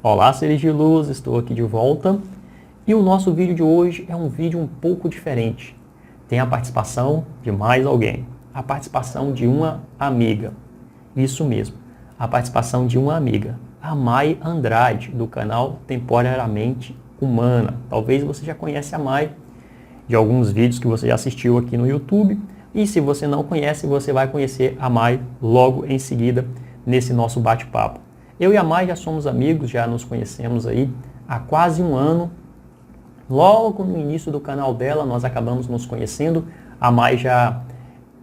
Olá, seres de luz, estou aqui de volta e o nosso vídeo de hoje é um vídeo um pouco diferente. Tem a participação de mais alguém, a participação de uma amiga. Isso mesmo, a participação de uma amiga, a Mai Andrade, do canal Temporariamente Humana. Talvez você já conhece a Mai de alguns vídeos que você já assistiu aqui no YouTube. E se você não conhece, você vai conhecer a Mai logo em seguida nesse nosso bate-papo. Eu e a Mai já somos amigos, já nos conhecemos aí há quase um ano. Logo no início do canal dela, nós acabamos nos conhecendo. A Mai já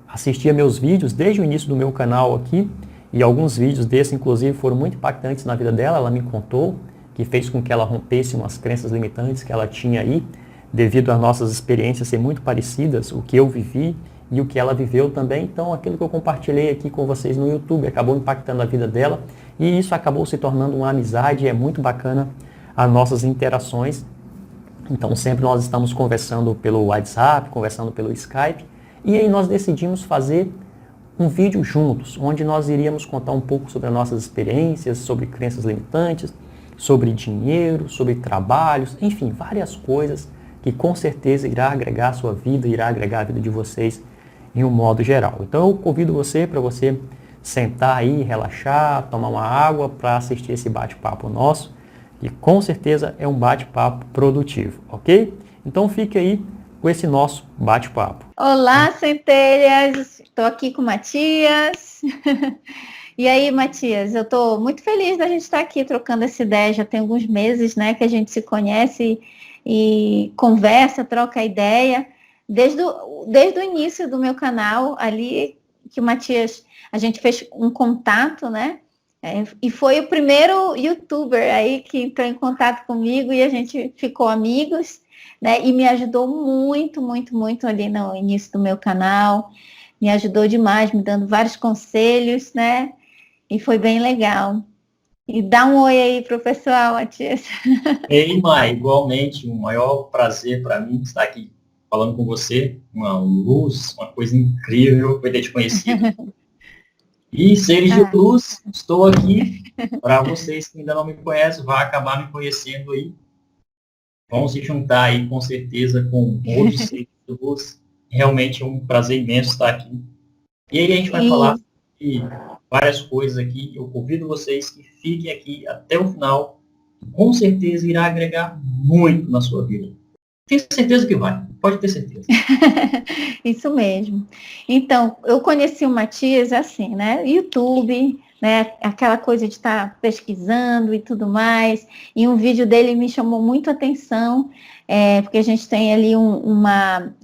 assistia meus vídeos desde o início do meu canal aqui. E alguns vídeos desses, inclusive, foram muito impactantes na vida dela. Ela me contou que fez com que ela rompesse umas crenças limitantes que ela tinha aí, devido às nossas experiências ser muito parecidas, o que eu vivi e o que ela viveu também. Então, aquilo que eu compartilhei aqui com vocês no YouTube acabou impactando a vida dela e isso acabou se tornando uma amizade. É muito bacana as nossas interações. Então, sempre nós estamos conversando pelo WhatsApp, conversando pelo Skype, e aí nós decidimos fazer um vídeo juntos, onde nós iríamos contar um pouco sobre as nossas experiências, sobre crenças limitantes, sobre dinheiro, sobre trabalhos, enfim, várias coisas que com certeza irá agregar a sua vida, irá agregar a vida de vocês em um modo geral. Então eu convido você para você sentar aí, relaxar, tomar uma água para assistir esse bate-papo nosso, e com certeza é um bate-papo produtivo, ok? Então fique aí com esse nosso bate-papo. Olá, centelhas! Estou aqui com o Matias. E aí, Matias, eu estou muito feliz da gente estar aqui trocando essa ideia. Já tem alguns meses, né, que a gente se conhece e conversa, troca ideia. Desde o início do meu canal, ali que o Matias, a gente fez um contato, né? E foi o primeiro youtuber aí que entrou em contato comigo e a gente ficou amigos, né? E me ajudou muito, muito, muito ali no início do meu canal. Me ajudou demais, me dando vários conselhos, né? E foi bem legal. E dá um oi aí pro pessoal, Matias. Ei, Mai, igualmente, um maior prazer para mim estar aqui falando com você, uma luz, uma coisa incrível foi ter te conhecido. E seres de Ah, luz, estou aqui para vocês que ainda não me conhecem, vai acabar me conhecendo aí. Vão se juntar aí com certeza com outros seres de luz. Realmente é um prazer imenso estar aqui. E aí a gente vai falar e de várias coisas aqui. Eu convido vocês que fiquem aqui até o final. Com certeza irá agregar muito na sua vida. Tenho certeza que vai. Pode ter certeza. isso mesmo. Então, eu conheci o Matias assim, né? YouTube, né? Aquela coisa de estar pesquisando e tudo mais. E um vídeo dele me chamou muito a atenção, porque a gente tem ali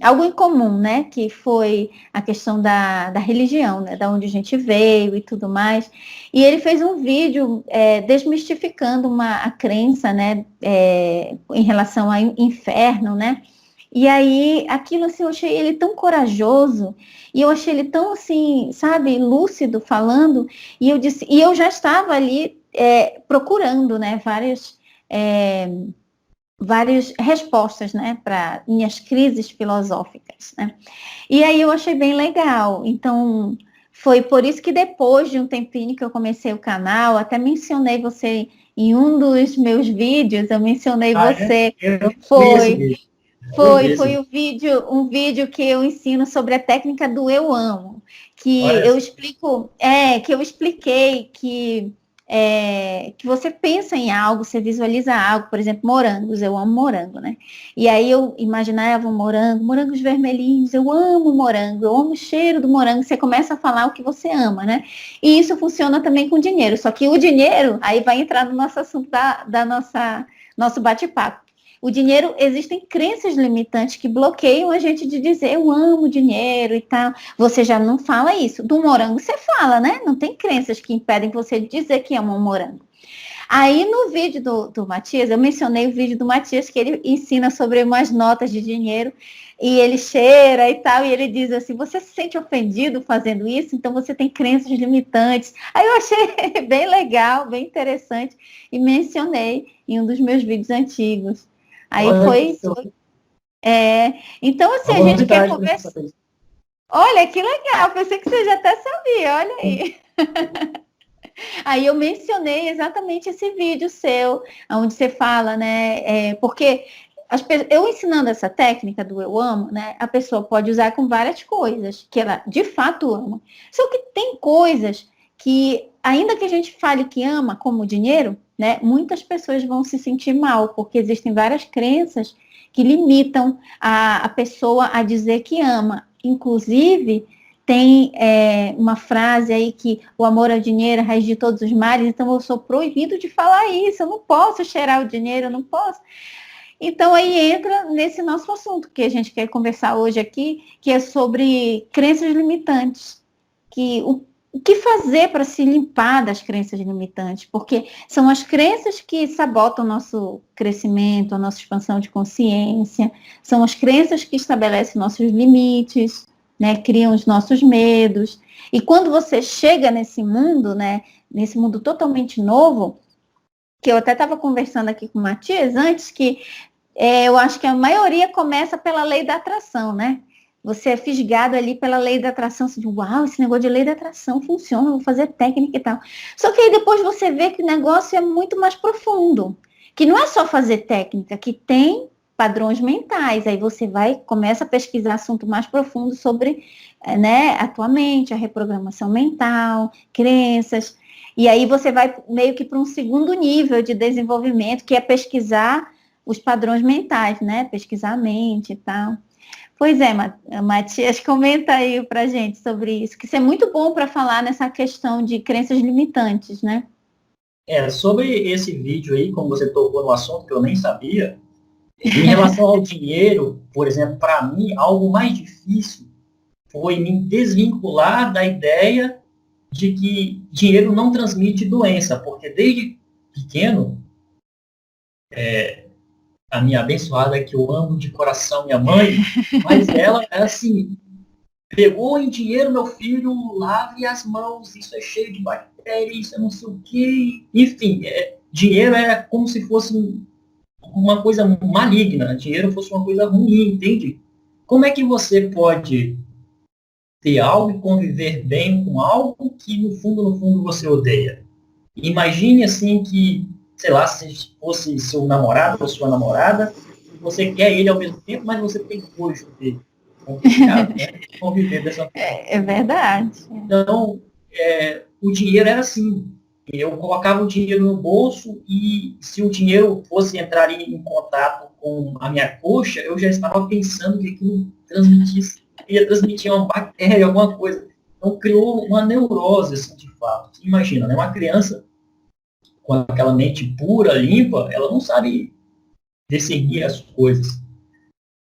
algo em comum, né? Que foi a questão da religião, né? Da onde a gente veio e tudo mais. E ele fez um vídeo desmistificando a crença, né? Em relação ao inferno, né? E aí, aquilo assim, eu achei ele tão corajoso, e eu achei ele tão assim, sabe, lúcido falando, e eu disse, e eu já estava ali procurando, né, várias respostas, né, para minhas crises filosóficas, né? E aí eu achei bem legal. Então, foi por isso que depois de um tempinho que eu comecei o canal, até mencionei você em um dos meus vídeos, eu mencionei Ah, é? você. Eu vi esse Foi vídeo. Eu vi foi, esse foi vídeo. um vídeo que eu ensino sobre a técnica do eu amo, que Olha eu só. explico, que eu expliquei que você pensa em algo, você visualiza algo, por exemplo, morangos, eu amo morango, né? E aí eu imaginava um morango, morangos vermelhinhos, eu amo morango, eu amo o cheiro do morango, você começa a falar o que você ama, né? E isso funciona também com dinheiro, só que o dinheiro, aí vai entrar no nosso assunto nosso bate-papo. O dinheiro, existem crenças limitantes que bloqueiam a gente de dizer eu amo dinheiro e tal. Você já não fala isso. Do morango você fala, né? Não tem crenças que impedem você de dizer que ama um morango. Aí no vídeo do Matias, eu mencionei o vídeo do Matias que ele ensina sobre umas notas de dinheiro e ele cheira e tal, e ele diz assim, você se sente ofendido fazendo isso? Então você tem crenças limitantes. Aí eu achei bem legal, bem interessante e mencionei em um dos meus vídeos antigos. Aí Olha que foi. Então, assim, uma a gente quer novidade para mim conversar. saber. Olha, que legal, pensei que você já até sabia, olha aí. Aí eu mencionei exatamente esse vídeo seu, onde você fala, né? Porque eu ensinando essa técnica do eu amo, né? A pessoa pode usar com várias coisas que ela de fato ama. Só que tem coisas que, ainda que a gente fale que ama, como o dinheiro, né? Muitas pessoas vão se sentir mal, porque existem várias crenças que limitam a pessoa a dizer que ama. Inclusive, tem uma frase aí que o amor ao dinheiro é a raiz de todos os males, então eu sou proibido de falar isso, eu não posso cheirar o dinheiro, eu não posso. Então aí entra nesse nosso assunto que a gente quer conversar hoje aqui, que é sobre crenças limitantes. O que fazer para se limpar das crenças limitantes? Porque são as crenças que sabotam o nosso crescimento, a nossa expansão de consciência, são as crenças que estabelecem nossos limites, né, criam os nossos medos. E quando você chega nesse mundo, né, nesse mundo totalmente novo, que eu até estava conversando aqui com o Matias antes, que eu acho que a maioria começa pela lei da atração, né? Você é fisgado ali pela lei da atração, você diz, uau, esse negócio de lei da atração funciona, vou fazer técnica e tal. Só que aí depois você vê que o negócio é muito mais profundo, que não é só fazer técnica, que tem padrões mentais. Aí você começa a pesquisar assunto mais profundo sobre, né, a tua mente, a reprogramação mental, crenças. E aí você vai meio que para um segundo nível de desenvolvimento, que é pesquisar os padrões mentais, né? Pesquisar a mente e tal. Pois é, Matias, comenta aí pra gente sobre isso, que isso é muito bom para falar nessa questão de crenças limitantes, né? Sobre esse vídeo aí, como você tocou no assunto que eu nem sabia, em relação ao dinheiro, por exemplo, para mim, algo mais difícil foi me desvincular da ideia de que dinheiro não transmite doença, porque desde pequeno, a minha abençoada, que eu amo de coração, minha mãe, mas ela, assim, pegou em dinheiro, meu filho, lave as mãos, isso é cheio de bactérias, isso é não sei o quê. Enfim, dinheiro é como se fosse uma coisa maligna, dinheiro fosse uma coisa ruim, entende? Como é que você pode ter algo e conviver bem com algo que no fundo você odeia? Imagine assim que, sei lá, se fosse seu namorado ou sua namorada, você quer ele ao mesmo tempo, mas você tem nojo dele. Complicado, né? Conviver dessa forma. É verdade. Então, o dinheiro era assim. Eu colocava o dinheiro no bolso e se o dinheiro fosse entrar em contato com a minha coxa, eu já estava pensando que aquilo ia transmitir uma bactéria, alguma coisa. Então, criou uma neurose, assim, de fato. Imagina, né? Uma criança com aquela mente pura, limpa, ela não sabe discernir as coisas.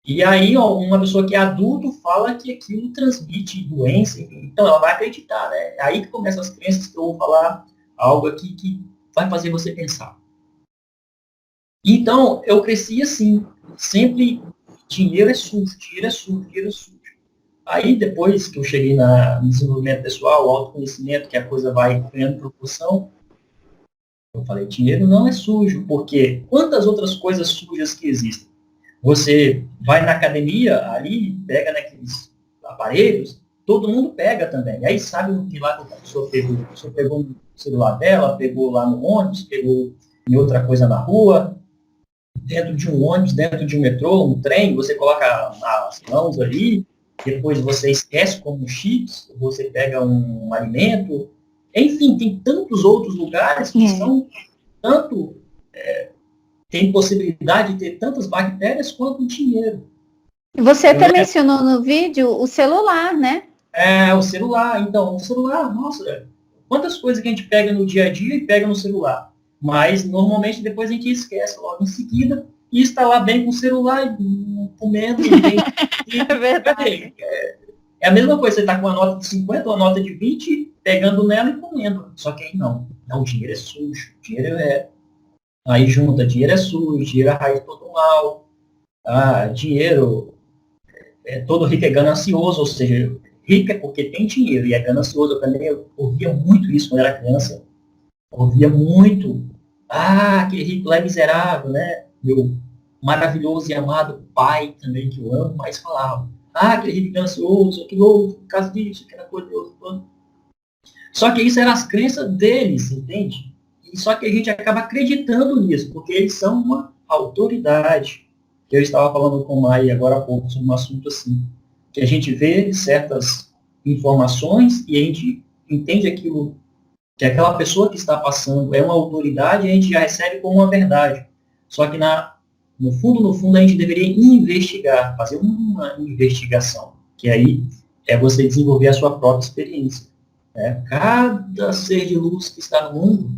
E aí, uma pessoa que é adulto fala que aquilo transmite doença, então ela vai acreditar, né? É aí que começam as crenças que eu vou falar algo aqui que vai fazer você pensar. Então, eu cresci assim, sempre dinheiro é sujo, dinheiro é sujo, dinheiro é sujo. Aí, depois que eu cheguei no desenvolvimento pessoal, autoconhecimento, que a coisa vai ganhando proporção, eu falei, dinheiro não é sujo, porque quantas outras coisas sujas que existem? Você vai na academia, ali, pega naqueles aparelhos, todo mundo pega também. Aí sabe o que lá que a pessoa pegou? A pessoa pegou no celular dela, pegou lá no ônibus, pegou em outra coisa na rua, dentro de um ônibus, dentro de um metrô, um trem, você coloca as mãos ali, depois você esquece como chips, você pega um alimento. Enfim, tem tantos outros lugares que são tanto... tem possibilidade de ter tantas bactérias quanto o dinheiro. Você até mencionou no vídeo o celular, né? O celular. Então, o celular, nossa, quantas coisas que a gente pega no dia a dia e pega no celular. Mas, normalmente, depois a gente esquece logo em seguida e está lá bem com o celular, comendo. É verdade. É a mesma coisa, você está com uma nota de 50, uma nota de 20, pegando nela e comendo. Só que aí não. Não, o dinheiro é sujo. O dinheiro aí junta, dinheiro é sujo, dinheiro é a raiz de todo mal. Dinheiro, todo rico é ganancioso, ou seja, rico é porque tem dinheiro e é ganancioso. Eu também ouvia muito isso quando era criança. Ouvia muito. Aquele rico lá é miserável, né? Meu maravilhoso e amado pai também, que eu amo, mas falava. Aquele rico ganancioso, aquele outro, por causa disso, aquela coisa de outro. Só que isso eram as crenças deles, entende? E só que a gente acaba acreditando nisso, porque eles são uma autoridade. Eu estava falando com o Mai agora há pouco sobre um assunto assim, que a gente vê certas informações e a gente entende aquilo, que aquela pessoa que está passando é uma autoridade e a gente já recebe como uma verdade. Só que no fundo, a gente deveria investigar, fazer uma investigação, que aí é você desenvolver a sua própria experiência. Né? Cada ser de luz que está no mundo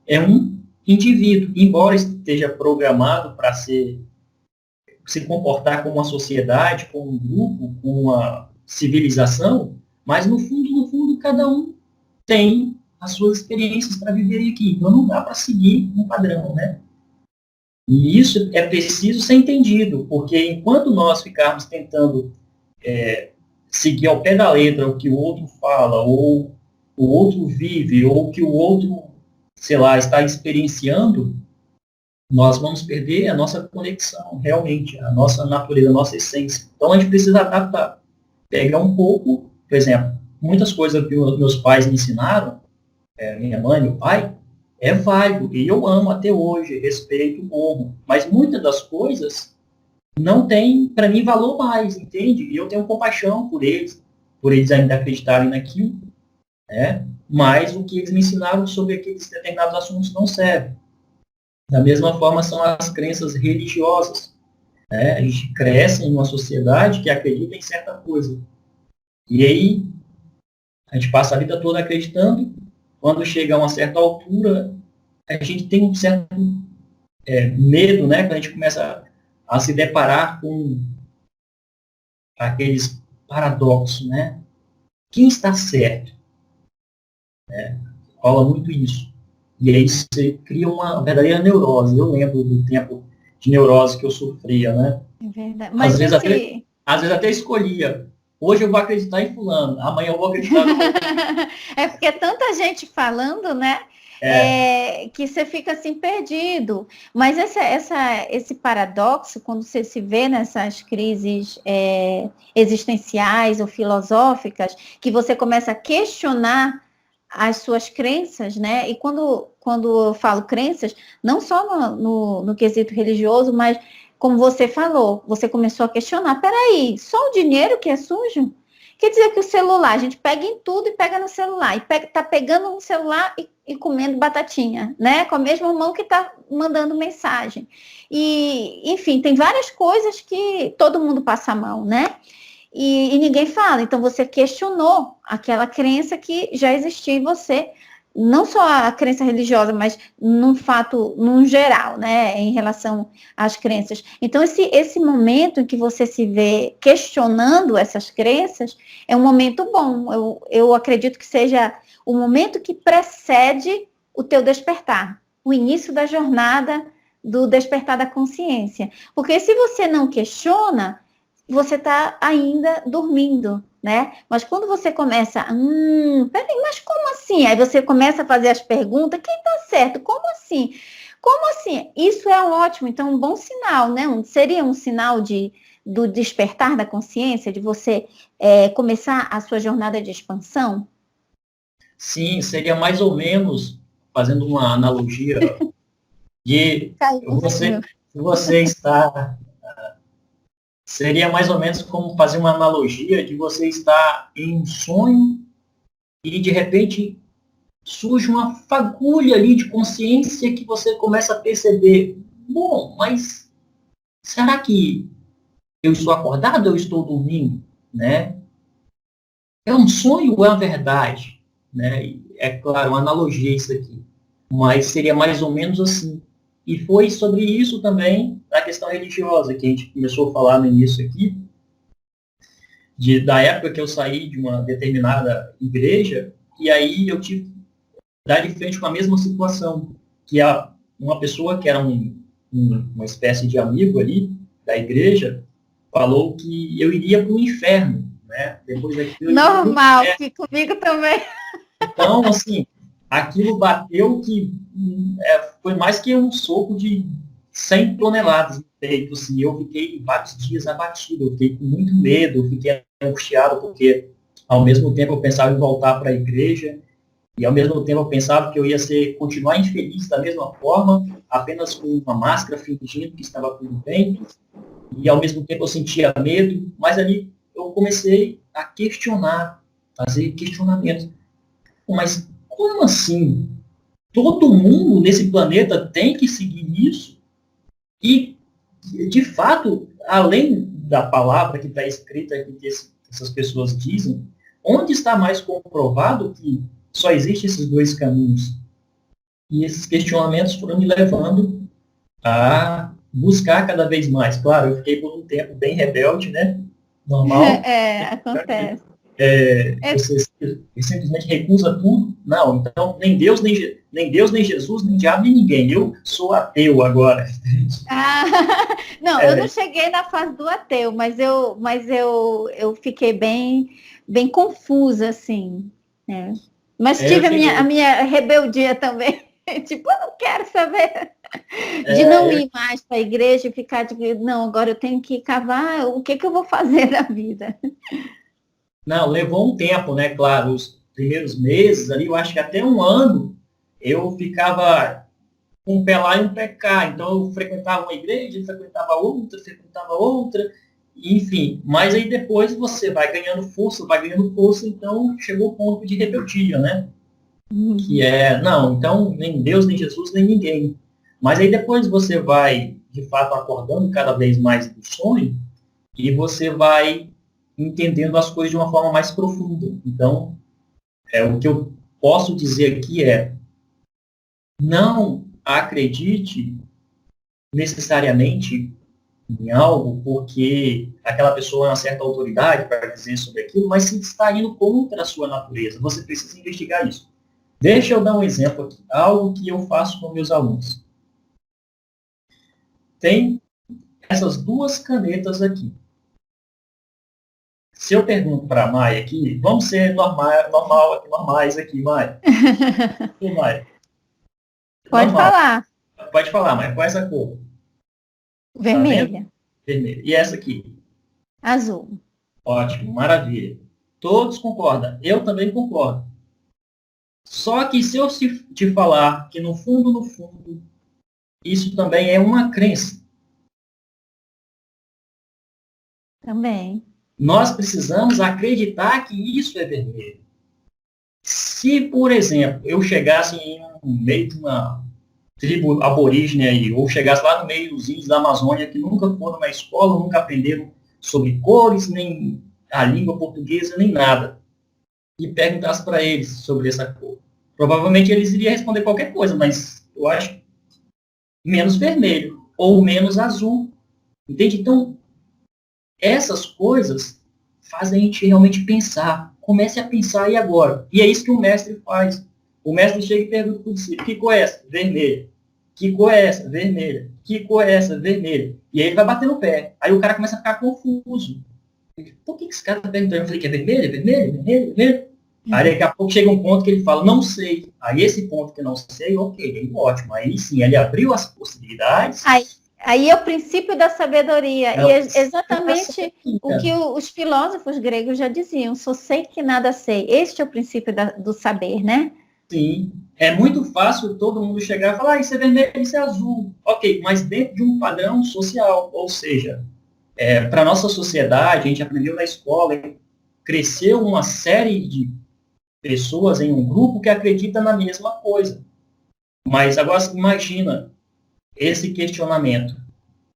é um indivíduo, embora esteja programado para se comportar como uma sociedade, como um grupo, como uma civilização, mas no fundo, cada um tem as suas experiências para viver aqui. Então não dá para seguir um padrão, né? E isso é preciso ser entendido, porque enquanto nós ficarmos tentando seguir ao pé da letra o que o outro fala, ou o outro vive, ou o que o outro, sei lá, está experienciando, nós vamos perder a nossa conexão, realmente, a nossa natureza, a nossa essência. Então a gente precisa adaptar, pegar um pouco, por exemplo, muitas coisas que meus pais me ensinaram, minha mãe, meu pai, é válido, e eu amo até hoje, respeito, honro, mas muitas das coisas não têm, para mim, valor mais, entende? E eu tenho compaixão por eles ainda acreditarem naquilo, né? Mas o que eles me ensinaram sobre aqueles determinados assuntos não serve. Da mesma forma são as crenças religiosas, né? A gente cresce em uma sociedade que acredita em certa coisa. E aí, a gente passa a vida toda acreditando, quando chega a uma certa altura, a gente tem um certo medo, né? Quando a gente começa a se deparar com aqueles paradoxos, né? Quem está certo? Rola muito isso. E aí você cria uma verdadeira neurose. Eu lembro do tempo de neurose que eu sofria, né? É verdade. Mas às vezes até escolhia. Hoje eu vou acreditar em fulano, amanhã eu vou acreditar no outro. É porque é tanta gente falando, né? Que você fica assim perdido. Mas esse paradoxo, quando você se vê nessas crises existenciais ou filosóficas, que você começa a questionar as suas crenças, né? E quando eu falo crenças, não só no quesito religioso, mas como você falou, você começou a questionar, peraí, só o dinheiro que é sujo? Quer dizer que o celular, a gente pega em tudo e pega no celular, e tá pegando no celular e comendo batatinha, né? Com a mesma mão que tá mandando mensagem. E, enfim, tem várias coisas que todo mundo passa a mão, né? E ninguém fala. Então, você questionou aquela crença que já existia em você, não só a crença religiosa, mas num geral, né, em relação às crenças. Então, esse momento em que você se vê questionando essas crenças é um momento bom. Eu acredito que seja o momento que precede o teu despertar, o início da jornada do despertar da consciência. Porque se você não questiona, você está ainda dormindo, né? Mas quando você começa, peraí, mas como assim? Aí você começa a fazer as perguntas, quem está certo? Como assim? Como assim? Isso é ótimo, então um bom sinal, né? Seria um sinal do despertar da consciência, de você começar a sua jornada de expansão? Sim, seria mais ou menos, fazendo uma analogia, de você está... Seria mais ou menos como fazer uma analogia de você estar em um sonho e, de repente, surge uma fagulha ali de consciência que você começa a perceber, bom, mas será que eu estou acordado ou eu estou dormindo? Né? É um sonho ou é uma verdade? Né? É claro, uma analogia isso aqui, mas seria mais ou menos assim. E foi sobre isso também a questão religiosa, que a gente começou a falar no início aqui, da época que eu saí de uma determinada igreja, e aí eu tive que dar de frente com a mesma situação, que uma pessoa que era uma espécie de amigo ali da igreja, falou que eu iria para o inferno, né? Depois daquilo. Normal, que comigo também. Então, assim, aquilo bateu que foi mais que um soco de 100 toneladas no peito, assim. Eu fiquei vários dias abatido, eu fiquei com muito medo, eu fiquei angustiado, porque Ao mesmo tempo eu pensava em voltar para a igreja, e ao mesmo tempo eu pensava que eu ia continuar infeliz da mesma forma, apenas com uma máscara, fingindo que estava tudo bem, e ao mesmo tempo eu sentia medo, mas ali eu comecei a questionar, fazer questionamentos. Mas como assim? Todo mundo nesse planeta tem que seguir isso? E, de fato, além da palavra que está escrita aqui, que essas pessoas dizem, onde está mais comprovado que só existem esses dois caminhos? E esses questionamentos foram me levando a buscar cada vez mais. Claro, eu fiquei por um tempo bem rebelde, né? Normal. Acontece. Você simplesmente recusa tudo. Não, então nem Deus, nem Deus, nem Jesus, nem diabo, nem ninguém. Eu sou ateu agora. Ah, não, eu não cheguei na fase do ateu, mas eu fiquei bem confusa, assim, né? Mas tive a minha rebeldia também. Tipo, eu não quero saber de não ir mais para a igreja e ficar de, não, agora eu tenho que cavar o que eu vou fazer da vida. Não, levou um tempo, né? Claro, os primeiros meses ali, eu acho que até um ano, eu ficava com um pé lá e um pé cá. Então, eu frequentava uma igreja, frequentava outra, enfim. Mas aí depois você vai ganhando força, então chegou o ponto de rebeldia, né? Que não, então nem Deus, nem Jesus, nem ninguém. Mas aí depois você vai, de fato, acordando cada vez mais do sonho e você vai entendendo as coisas de uma forma mais profunda. Então, o que eu posso dizer aqui não acredite necessariamente em algo porque aquela pessoa é uma certa autoridade para dizer sobre aquilo, mas se está indo contra a sua natureza. Você precisa investigar isso. Deixa eu dar um exemplo aqui, algo que eu faço com meus alunos. Tem essas duas canetas aqui. Se eu pergunto para a Maia aqui, vamos ser normais aqui, Maia. Maia. Pode falar. Pode falar, Maia. Qual é essa cor? Vermelha. Tá, vermelha. E essa aqui? Azul. Ótimo, maravilha. Todos concordam. Eu também concordo. Só que se eu te falar que no fundo, isso também é uma crença. Também. Nós precisamos acreditar que isso é vermelho. Se, por exemplo, eu chegasse em um meio de uma tribo aborígene aí, ou chegasse lá no meio dos índios da Amazônia que nunca foram na escola, nunca aprenderam sobre cores, nem a língua portuguesa, nem nada, e perguntasse para eles sobre essa cor. Provavelmente eles iriam responder qualquer coisa, mas eu acho menos vermelho, ou menos azul. Entende? Então, essas coisas fazem a gente realmente pensar. Comece a pensar aí agora. E é isso que o mestre faz. O mestre chega e pergunta para o discípulo, que cor é essa? Vermelha. Que cor é essa? Vermelha. Que cor é essa? Vermelha. E aí ele vai bater no pé. Aí o cara começa a ficar confuso. Por que esse cara está perguntando? Eu falei que é vermelho, vermelho, vermelho, vermelho. Aí daqui a pouco chega um ponto que ele fala, não sei. Aí esse ponto que não sei, ok, ótimo. Aí sim, ele abriu as possibilidades. Aí é o princípio da sabedoria. E é exatamente o que os filósofos gregos já diziam. Só sei que nada sei. Este é o princípio do saber, né? Sim. É muito fácil todo mundo chegar e falar, isso é vermelho, isso é azul. Ok, mas dentro de um padrão social. Ou seja, para a nossa sociedade, a gente aprendeu na escola, cresceu uma série de pessoas em um grupo que acredita na mesma coisa. Mas agora imagina esse questionamento.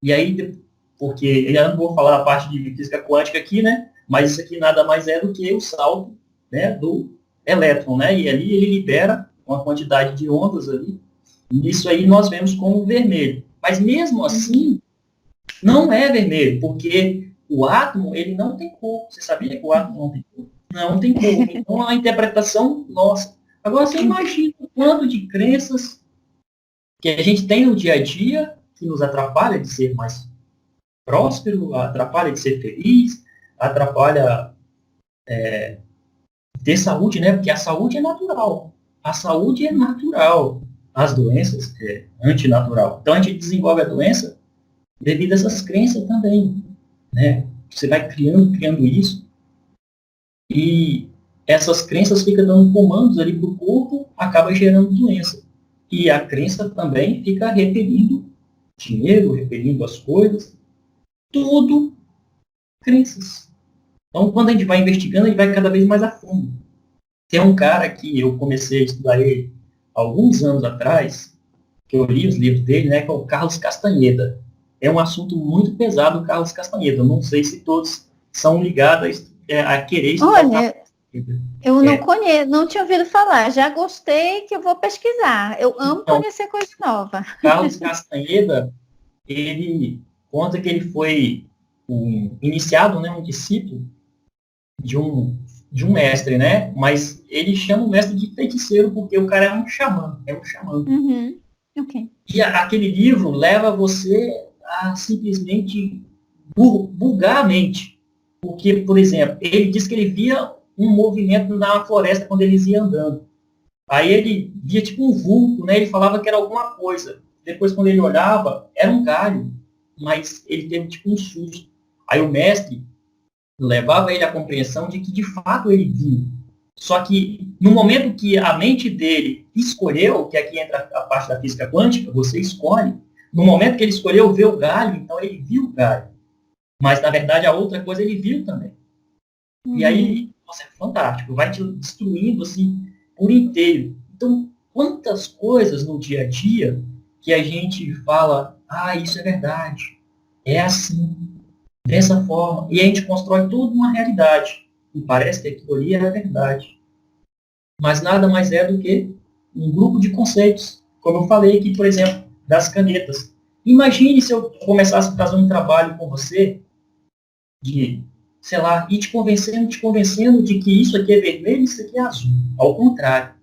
E aí, porque eu não vou falar a parte de física quântica aqui, né? Mas isso aqui nada mais é do que o salto, né, do elétron, né? E ali ele libera uma quantidade de ondas ali. E isso aí nós vemos como vermelho. Mas mesmo assim, não é vermelho, porque o átomo, ele não tem cor. Você sabia que o átomo não tem cor? Não tem cor. Então, a interpretação nossa. Agora, você imagina o quanto de crenças que a gente tem no dia a dia que nos atrapalha de ser mais próspero, atrapalha de ser feliz, atrapalha ter saúde, né? Porque a saúde é natural. A saúde é natural. As doenças é antinatural. Então, a gente desenvolve a doença devido a essas crenças também, né? Você vai criando isso. E essas crenças ficam dando comandos ali para o corpo, acaba gerando doença. E a crença também fica repelindo dinheiro, repelindo as coisas, tudo crenças. Então, quando a gente vai investigando, a gente vai cada vez mais a fundo. Tem um cara que eu comecei a estudar ele alguns anos atrás, que eu li os livros dele, né, que é o Carlos Castaneda. É um assunto muito pesado, o Carlos Castaneda. Eu não sei se todos são ligados a querer estudar o Carlos Olha, Castaneda. eu não É, conheço, não tinha ouvido falar. Já gostei que eu vou pesquisar. Eu amo então, conhecer coisa nova. Carlos Castaneda, ele conta que ele foi iniciado, né, um discípulo de um, de um mestre, né? Mas ele chama o mestre de feiticeiro porque o cara é um xamã. Uhum. Ok. E aquele livro leva você a simplesmente bugar a mente. Porque, por exemplo, ele diz que ele via um movimento na floresta quando eles iam andando. Aí ele via tipo um vulto, né? Ele falava que era alguma coisa. Depois, quando ele olhava, era um galho. Mas ele teve tipo um susto. Aí o mestre levava ele à compreensão de que de fato ele viu. Só que no momento que a mente dele escolheu, que aqui entra a parte da física quântica, você escolhe, no momento que ele escolheu ver o galho, então ele viu o galho. Mas na verdade a outra coisa ele viu também. E aí, Uhum. nossa, é fantástico, vai te destruindo assim por inteiro. Então, quantas coisas no dia a dia que a gente fala, ah, isso é verdade, é assim, dessa forma, e a gente constrói toda uma realidade. E parece que aquilo ali é a verdade. Mas nada mais é do que um grupo de conceitos. Como eu falei aqui, por exemplo, das canetas. Imagine se eu começasse a fazer um trabalho com você de, sei lá, ir te convencendo de que isso aqui é vermelho e isso aqui é azul. Ao contrário.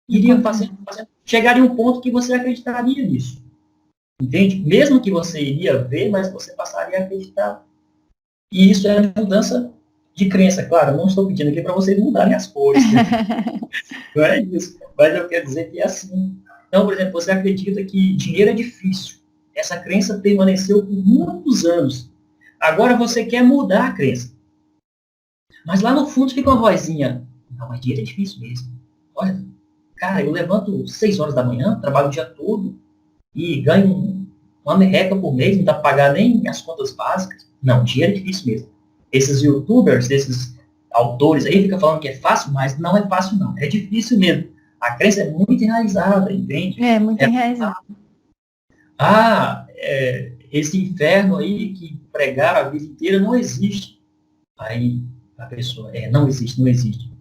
Iria Encontrar. fazendo, chegaria a um ponto que você acreditaria nisso. Entende? Mesmo que você iria ver, mas você passaria a acreditar. E isso é mudança de crença. Claro, eu não estou pedindo aqui para vocês mudarem as cores. Não é isso. Mas eu quero dizer que é assim. Então, por exemplo, você acredita que dinheiro é difícil. Essa crença permaneceu por muitos anos. Agora você quer mudar a crença. Mas lá no fundo fica uma vozinha. Não, mas dinheiro é difícil mesmo. Olha, cara, eu levanto 6 horas da manhã, trabalho o dia todo e ganho uma merreca por mês, não dá para pagar nem as contas básicas. Não, dinheiro é difícil mesmo. Esses youtubers, esses autores aí ficam falando que é fácil, mas não é fácil não. É difícil mesmo. A crença é muito enraizada, entende? É, muito É, enraizado. esse inferno aí que pregaram a vida inteira não existe. Aí a pessoa, não existe, não existe.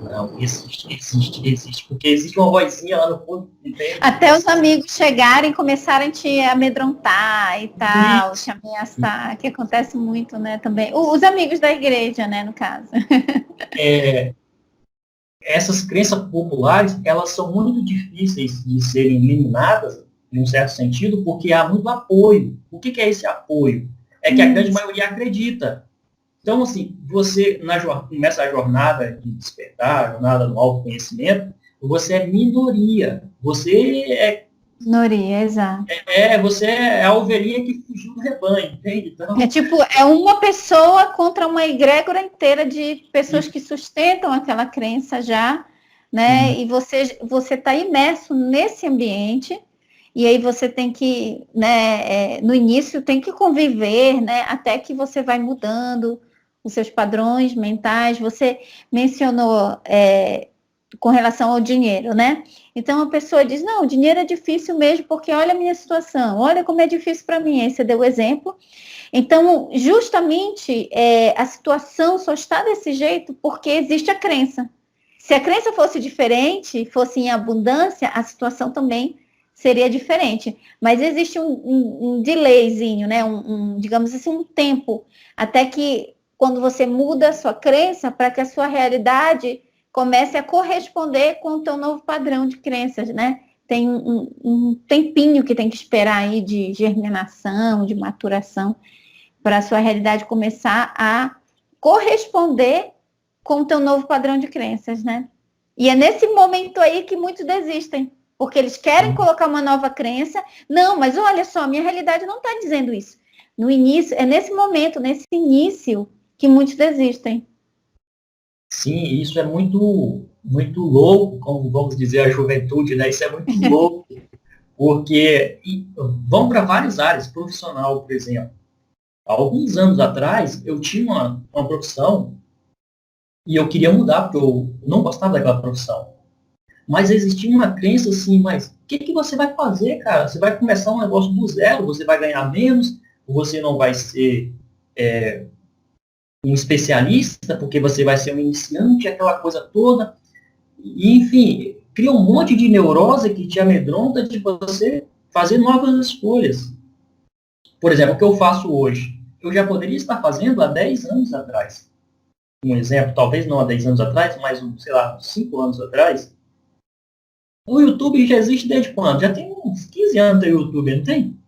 Não, existe, existe, existe. Porque existe uma vozinha lá no fundo dentro de Até os você. amigos chegarem e começarem a te amedrontar e tal, Isso. te ameaçar, que acontece muito, né, também. Os amigos da igreja, né, no caso. É, essas crenças populares, elas são muito difíceis de serem eliminadas, em um certo sentido, porque há muito apoio. O que é esse apoio? É que a grande Isso. maioria acredita. Então, assim, você começa a jornada de despertar, a jornada do autoconhecimento, você é minoria. Noria, exato. Você é a ovelhinha que fugiu do rebanho, entende? É Então, tipo, é uma pessoa contra uma egrégora inteira de pessoas que sustentam aquela crença já, né? e, E você está imerso nesse ambiente, e aí você tem que, né, no início tem que conviver, né? Até que você vai mudando os seus padrões mentais. Você mencionou com relação ao dinheiro, né? Então a pessoa diz, não, o dinheiro é difícil mesmo, porque olha a minha situação, olha como é difícil para mim. Aí você deu o exemplo. Então, justamente, a situação só está desse jeito porque existe a crença. Se a crença fosse diferente, fosse em abundância, a situação também seria diferente. Mas existe um delayzinho, né? Digamos assim, um tempo, até que quando você muda a sua crença para que a sua realidade comece a corresponder com o teu novo padrão de crenças, né? Tem um tempinho que tem que esperar aí de germinação, de maturação, para a sua realidade começar a corresponder com o teu novo padrão de crenças, né? E é nesse momento aí que muitos desistem, porque eles querem colocar uma nova crença. Não, mas olha só, minha realidade não está dizendo isso. No início, é nesse momento, nesse início, que muitos desistem. Sim, isso é muito, muito louco, como vamos dizer a juventude, né? Isso é muito louco, porque vamos para várias áreas, profissional, por exemplo. Há alguns anos atrás, eu tinha uma profissão e eu queria mudar, porque eu não gostava daquela profissão. Mas existia uma crença assim, mas o que você vai fazer, cara? Você vai começar um negócio do zero, você vai ganhar menos, você não vai ser um especialista, porque você vai ser um iniciante, aquela coisa toda. E, enfim, cria um monte de neurose que te amedronta de você fazer novas escolhas. Por exemplo, o que eu faço hoje, eu já poderia estar fazendo há 10 anos atrás. Um exemplo, talvez não há 10 anos atrás, mas, sei lá, 5 anos atrás. O YouTube já existe desde quando? Já tem uns 15 anos o YouTube, não tem?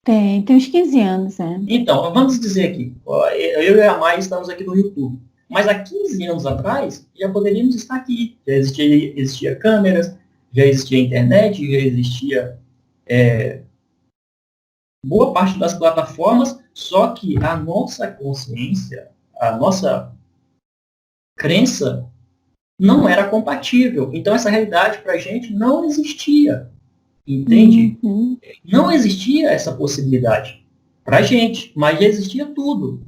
Tem uns 15 anos, Então, vamos dizer aqui, eu e a Mai estamos aqui no YouTube. Mas há 15 anos atrás, já poderíamos estar aqui. Já existia câmeras, já existia internet, já existia boa parte das plataformas, só que a nossa consciência, a nossa crença não era compatível. Então, essa realidade para a gente não existia, entende? Uhum. Não existia essa possibilidade para a gente, mas já existia tudo.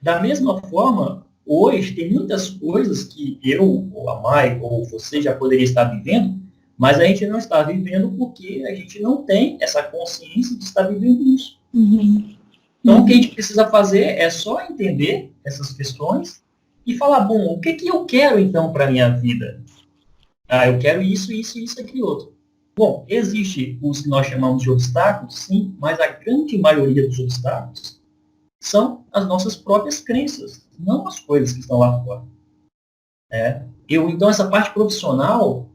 Da mesma forma, hoje tem muitas coisas que eu, ou a Mai, ou você já poderia estar vivendo, mas a gente não está vivendo porque a gente não tem essa consciência de estar vivendo isso. Uhum. Então, o que a gente precisa fazer é só entender essas questões e falar, bom, o que eu quero, então, para a minha vida? Ah, eu quero isso, isso, isso, aquilo outro. Bom, existe os que nós chamamos de obstáculos, sim, mas a grande maioria dos obstáculos são as nossas próprias crenças, não as coisas que estão lá fora. Então, essa parte profissional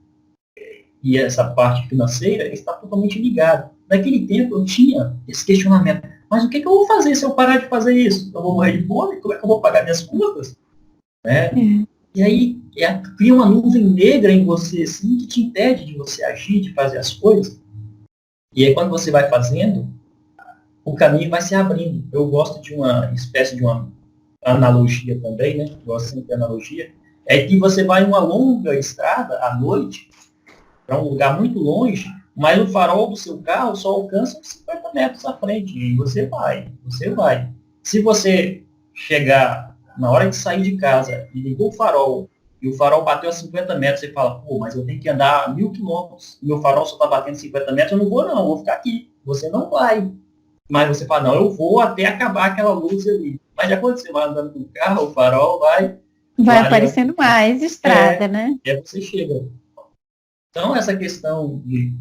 e essa parte financeira está totalmente ligada. Naquele tempo, eu tinha esse questionamento. Mas o que eu vou fazer se eu parar de fazer isso? Eu vou morrer de fome? Como é que eu vou pagar minhas contas? É. E aí cria uma nuvem negra em você, assim, que te impede de você agir, de fazer as coisas. E aí, quando você vai fazendo, o caminho vai se abrindo. Eu gosto de uma espécie de uma analogia também, né? Gosto sempre de analogia. É que você vai em uma longa estrada à noite, para um lugar muito longe, mas o farol do seu carro só alcança uns 50 metros à frente. E você vai, você vai. Se você chegar na hora de sair de casa e ligou o farol, e o farol bateu a 50 metros, você fala, pô, mas eu tenho que andar 1.000 quilômetros, e meu farol só está batendo 50 metros, eu não vou não, eu vou ficar aqui. Você não vai. Mas você fala, não, eu vou até acabar aquela luz ali. Mas já quando você vai andando com o carro, o farol vai Vai clareando. aparecendo mais estrada, né? E aí você chega. Então, essa questão de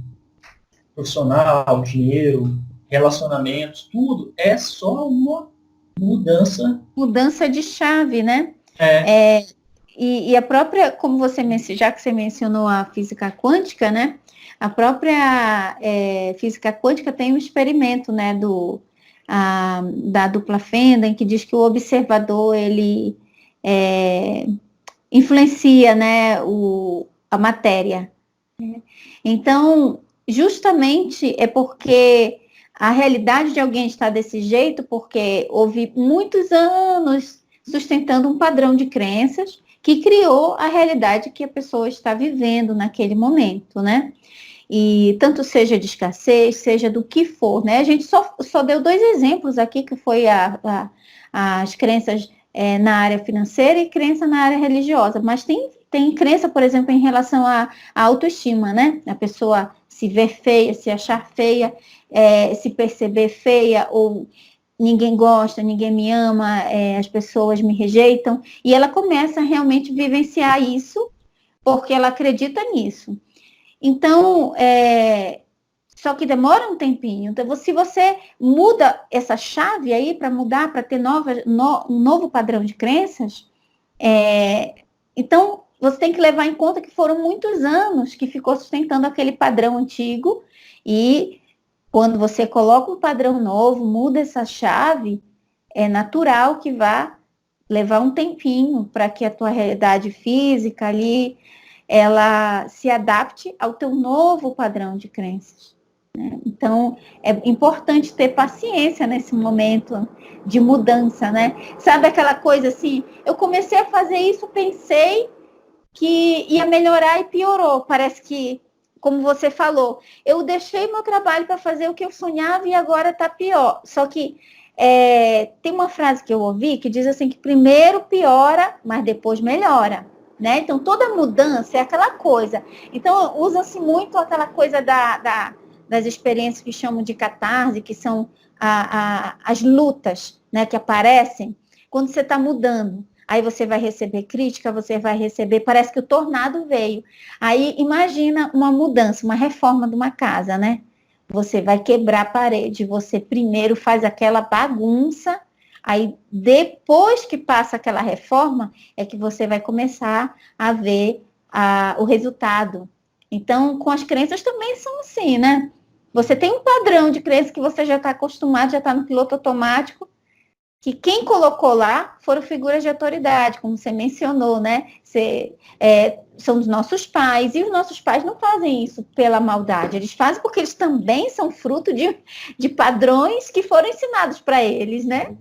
profissional, dinheiro, relacionamentos, tudo é só uma mudança. Mudança de chave, né? É, E a própria, como você mencionou, já que você mencionou a física quântica, né? A própria física quântica tem um experimento, né, da dupla fenda, em que diz que o observador, ele influencia, né, a matéria. Então, justamente é porque a realidade de alguém está desse jeito, porque houve muitos anos sustentando um padrão de crenças que criou a realidade que a pessoa está vivendo naquele momento, né? E tanto seja de escassez, seja do que for, né? A gente só deu 2 exemplos aqui, que foi as crenças na área financeira e crença na área religiosa, mas tem crença, por exemplo, em relação à autoestima, né? A pessoa se ver feia, se achar feia, se perceber feia, ou ninguém gosta, ninguém me ama, as pessoas me rejeitam, e ela começa a realmente vivenciar isso, porque ela acredita nisso. Então, só que demora um tempinho. Então, se você muda essa chave aí para mudar, para ter um novo padrão de crenças, então você tem que levar em conta que foram muitos anos que ficou sustentando aquele padrão antigo, e quando você coloca um padrão novo, muda essa chave, é natural que vá levar um tempinho para que a tua realidade física ali ela se adapte ao teu novo padrão de crenças. Então, é importante ter paciência nesse momento de mudança, né? Sabe aquela coisa assim, eu comecei a fazer isso, pensei que ia melhorar e piorou. Parece que, como você falou, eu deixei meu trabalho para fazer o que eu sonhava e agora está pior. Só que tem uma frase que eu ouvi que diz assim que primeiro piora, mas depois melhora. Né? Então, toda mudança é aquela coisa. Então, usa-se muito aquela coisa das experiências que chamam de catarse, que são as lutas, né, que aparecem quando você está mudando. Aí você vai receber crítica, você vai receber, parece que o tornado veio. Aí imagina uma mudança, uma reforma de uma casa, né? Você vai quebrar a parede, você primeiro faz aquela bagunça, aí depois que passa aquela reforma, é que você vai começar a ver o resultado. Então, com as crenças também são assim, né? Você tem um padrão de crença que você já está acostumado, já está no piloto automático, que quem colocou lá foram figuras de autoridade, como você mencionou, né? São os nossos pais, e os nossos pais não fazem isso pela maldade, eles fazem porque eles também são fruto de padrões que foram ensinados para eles, né?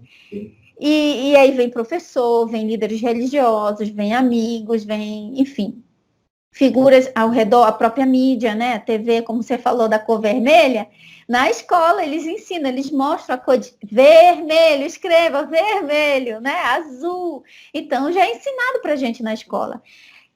E aí vem professor, vem líderes religiosos, vem amigos, vem, enfim, figuras ao redor, a própria mídia, né? A TV, como você falou, da cor vermelha. Na escola, eles ensinam, eles mostram a cor de vermelho, escreva vermelho, né? Azul. Então, já é ensinado para a gente na escola.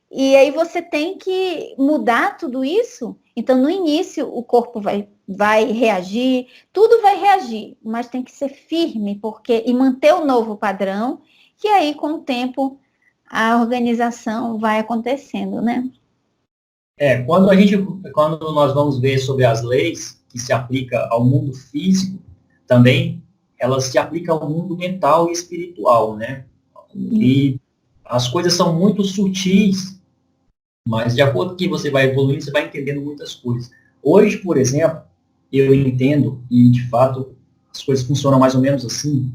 E aí você tem que mudar tudo isso. Então, no início, o corpo vai reagir, tudo vai reagir, mas tem que ser firme e manter o novo padrão, que aí, com o tempo, a organização vai acontecendo, né? Quando nós vamos ver sobre as leis que se aplicam ao mundo físico, também elas se aplicam ao mundo mental e espiritual, né? E as coisas são muito sutis, mas de acordo com que você vai evoluindo, você vai entendendo muitas coisas. Hoje, por exemplo, eu entendo, e de fato as coisas funcionam mais ou menos assim,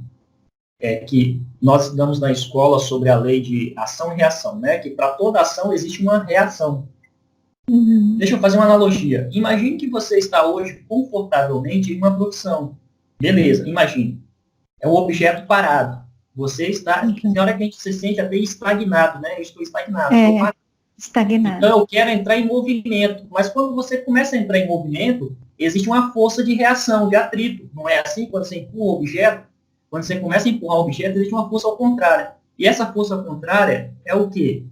que nós estudamos na escola sobre a lei de ação e reação, né? Que para toda ação existe uma reação. Deixa eu fazer uma analogia. Imagine que você está hoje confortavelmente em uma profissão. Beleza, imagine. É um objeto parado. Você está, tem hora que a gente se sente até estagnado, né? Eu estou estagnado. Estagnado. Então eu quero entrar em movimento. Mas quando você começa a entrar em movimento, existe uma força de reação, de atrito. Não é assim? Quando você empurra o objeto, quando você começa a empurrar o objeto, existe uma força ao contrário. E essa força ao contrário é o quê?